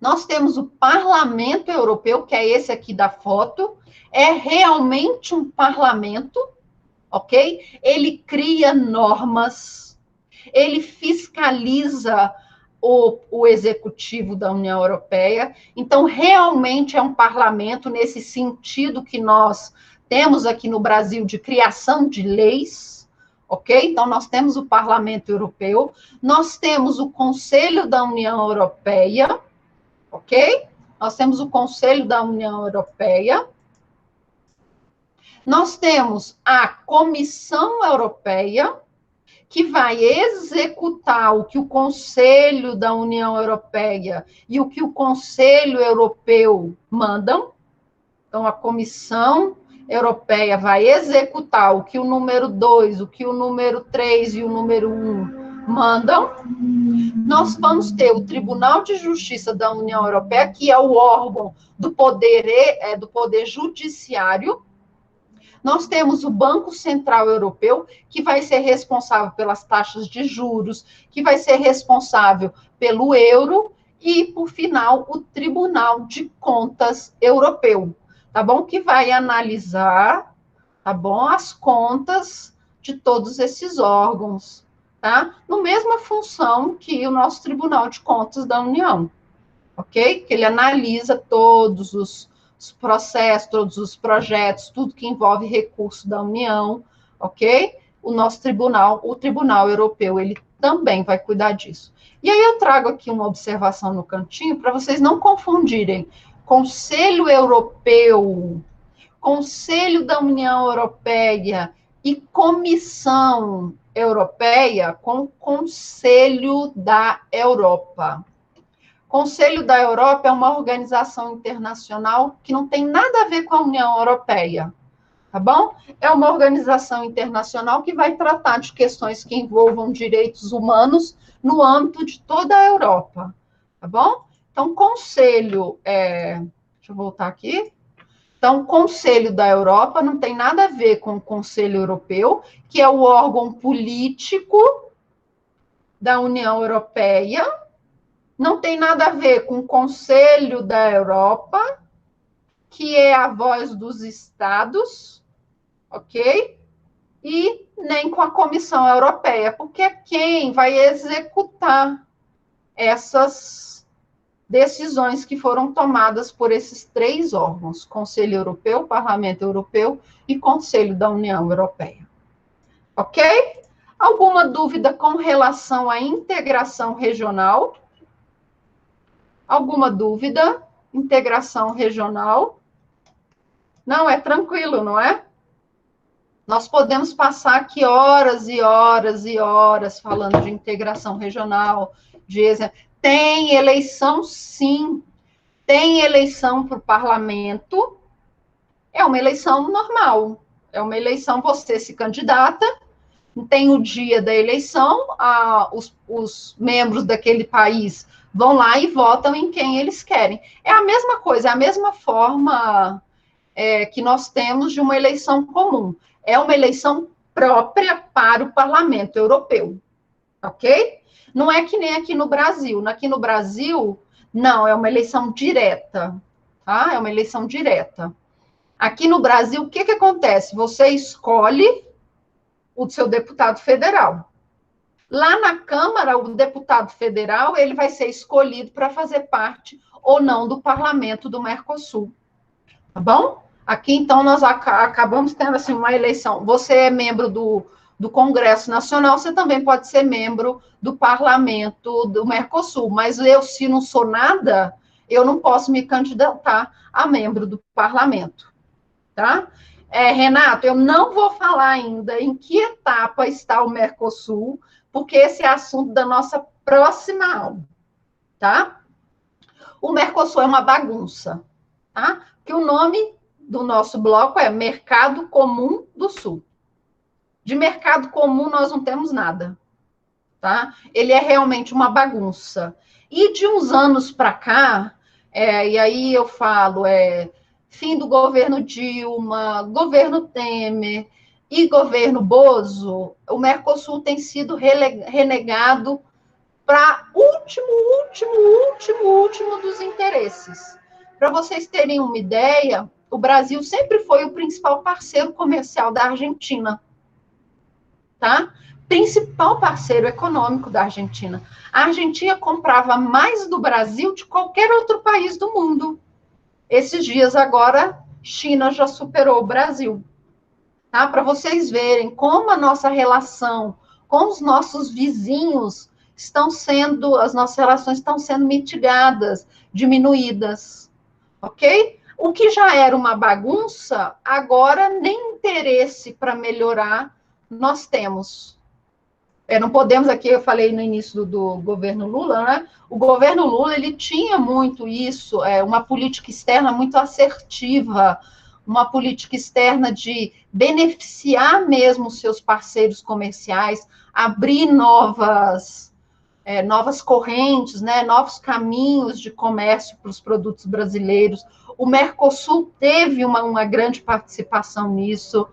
Nós temos o Parlamento Europeu, que é esse aqui da foto, é realmente um parlamento, ok? Ele cria normas, ele fiscaliza o executivo da União Europeia, então realmente é um parlamento nesse sentido que nós temos aqui no Brasil de criação de leis, ok? Então nós temos o Parlamento Europeu, nós temos o Conselho da União Europeia, ok? Nós temos o Conselho da União Europeia, nós temos a Comissão Europeia, que vai executar o que o Conselho da União Europeia e o que o Conselho Europeu mandam. Então, a Comissão Europeia vai executar o que o número 2, o que o número 3 e o número 1 mandam. Nós vamos ter o Tribunal de Justiça da União Europeia, que é o órgão do poder judiciário. Nós temos o Banco Central Europeu, que vai ser responsável pelas taxas de juros, que vai ser responsável pelo euro, e, por final, o Tribunal de Contas Europeu, tá bom? Que vai analisar, tá bom? As contas de todos esses órgãos, tá? No mesma função que o nosso Tribunal de Contas da União, ok? Que ele analisa todos os processos, todos os projetos, tudo que envolve recurso da União, ok? O nosso tribunal, o Tribunal Europeu, ele também vai cuidar disso. E aí eu trago aqui uma observação no cantinho para vocês não confundirem Conselho Europeu, Conselho da União Europeia e Comissão Europeia com Conselho da Europa. Conselho da Europa é uma organização internacional que não tem nada a ver com a União Europeia, tá bom? É uma organização internacional que vai tratar de questões que envolvam direitos humanos no âmbito de toda a Europa, tá bom? Então, Conselho, deixa eu voltar aqui. Então, Conselho da Europa não tem nada a ver com o Conselho Europeu, que é o órgão político da União Europeia. Não tem nada a ver com o Conselho da Europa, que é a voz dos Estados, ok? E nem com a Comissão Europeia, porque é quem vai executar essas decisões que foram tomadas por esses 3 órgãos, Conselho Europeu, Parlamento Europeu e Conselho da União Europeia. Ok? Alguma dúvida com relação à integração regional? Alguma dúvida? integração regional. Não, é tranquilo, não é? Nós podemos passar aqui horas e horas e horas falando de integração regional, tem eleição, sim, tem eleição para o parlamento, é uma eleição normal, é uma eleição, você se candidata, tem o dia da eleição, os membros daquele país vão lá e votam em quem eles querem. É a mesma coisa, é a mesma forma que nós temos de uma eleição comum. É uma eleição própria para o Parlamento Europeu, ok? Não é que nem aqui no Brasil. Aqui no Brasil, não, é uma eleição direta, tá? É uma eleição direta. Aqui no Brasil, o que acontece? Você escolhe o seu deputado federal. Lá na Câmara, o deputado federal, ele vai ser escolhido para fazer parte ou não do parlamento do Mercosul. Tá bom? Aqui, então, nós acabamos tendo assim, uma eleição. Você é membro do Congresso Nacional, você também pode ser membro do parlamento do Mercosul. Mas eu, se não sou nada, eu não posso me candidatar a membro do parlamento. Tá? Renato, eu não vou falar ainda em que etapa está o Mercosul, porque esse é assunto da nossa próxima aula, tá? O Mercosul é uma bagunça, tá? Que o nome do nosso bloco é Mercado Comum do Sul. De mercado comum nós não temos nada, tá? Ele é realmente uma bagunça. E de uns anos para cá, e aí eu falo, fim do governo Dilma, governo Temer e governo Bozo, o Mercosul tem sido renegado para último dos interesses. Para vocês terem uma ideia, o Brasil sempre foi o principal parceiro comercial da Argentina, tá? Principal parceiro econômico da Argentina. A Argentina comprava mais do Brasil de qualquer outro país do mundo. Esses dias agora, China já superou o Brasil. Tá? Para vocês verem como a nossa relação com os nossos vizinhos as nossas relações estão sendo mitigadas, diminuídas, ok? O que já era uma bagunça, agora nem interesse para melhorar nós temos. Não podemos aqui, eu falei no início do governo Lula, né? O governo Lula, ele tinha muito isso, uma política externa muito assertiva, uma política externa de beneficiar mesmo os seus parceiros comerciais, abrir novas correntes, né? Novos caminhos de comércio para os produtos brasileiros. O Mercosul teve uma grande participação nisso.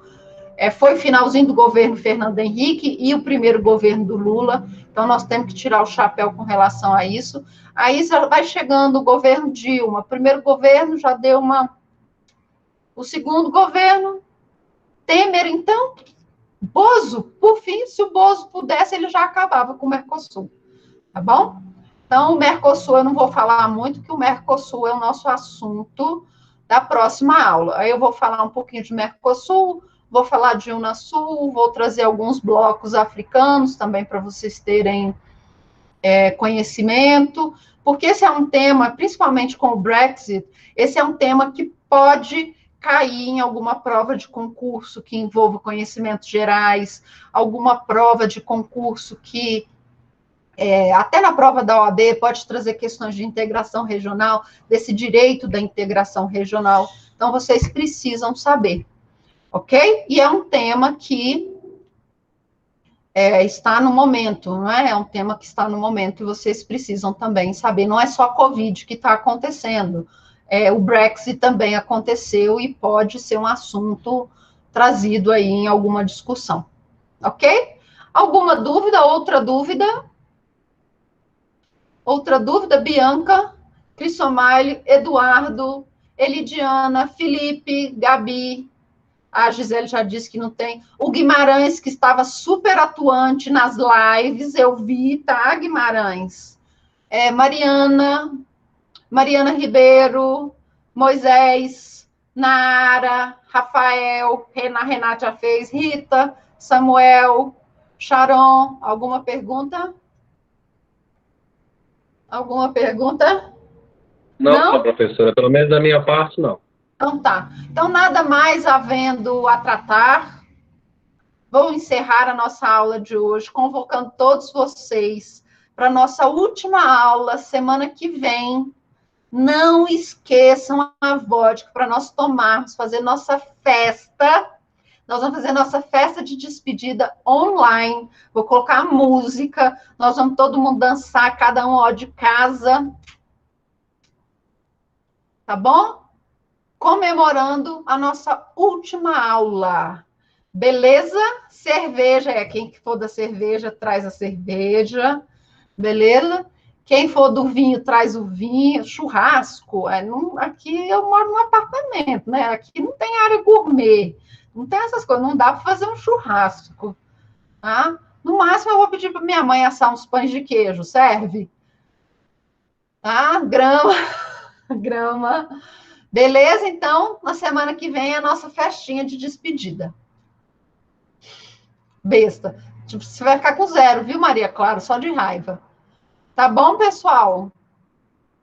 Foi finalzinho do governo Fernando Henrique e o primeiro governo do Lula, então nós temos que tirar o chapéu com relação a isso. Aí vai chegando o governo Dilma, o primeiro governo já deu o segundo governo, Temer, então, Bozo, por fim, se o Bozo pudesse, ele já acabava com o Mercosul, tá bom? Então, o Mercosul, eu não vou falar muito, que o Mercosul é o nosso assunto da próxima aula. Aí eu vou falar um pouquinho de Mercosul, vou falar de Unasul, vou trazer alguns blocos africanos também para vocês terem conhecimento, porque esse é um tema, principalmente com o Brexit, esse é um tema que pode cair em alguma prova de concurso que envolva conhecimentos gerais, alguma prova de concurso que, até na prova da OAB, pode trazer questões de integração regional, desse direito da integração regional. Então, vocês precisam saber. Ok? E é um tema que está no momento, não é? É um tema que está no momento e vocês precisam também saber. Não é só a Covid que está acontecendo. O Brexit também aconteceu e pode ser um assunto trazido aí em alguma discussão. Ok? Alguma dúvida? Outra dúvida? Outra dúvida? Bianca, Crissomaile, Eduardo, Elidiana, Felipe, Gabi. A Gisele já disse que não tem. O Guimarães, que estava super atuante nas lives, eu vi, tá, Guimarães? Mariana Ribeiro, Moisés, Nara, Rafael, Renata já fez, Rita, Samuel, Sharon, alguma pergunta? Alguma pergunta? Não, professora, pelo menos da minha parte, não. Então tá. Então, nada mais havendo a tratar, vou encerrar a nossa aula de hoje, convocando todos vocês para a nossa última aula, semana que vem. Não esqueçam a vodka para nós tomarmos, fazer nossa festa. Nós vamos fazer nossa festa de despedida online. Vou colocar a música, nós vamos todo mundo dançar, cada um ó de casa. Tá bom? Comemorando a nossa última aula. Beleza? Cerveja, quem for da cerveja, traz a cerveja. Beleza? Quem for do vinho, traz o vinho. Churrasco. Aqui eu moro num apartamento, né? Aqui não tem área gourmet. Não tem essas coisas. Não dá para fazer um churrasco. Tá? No máximo, eu vou pedir para minha mãe assar uns pães de queijo. Serve? Tá? Grama. Grama. Beleza? Então, na semana que vem é a nossa festinha de despedida. Besta. Tipo, você vai ficar com zero, viu, Maria Clara? Só de raiva. Tá bom, pessoal?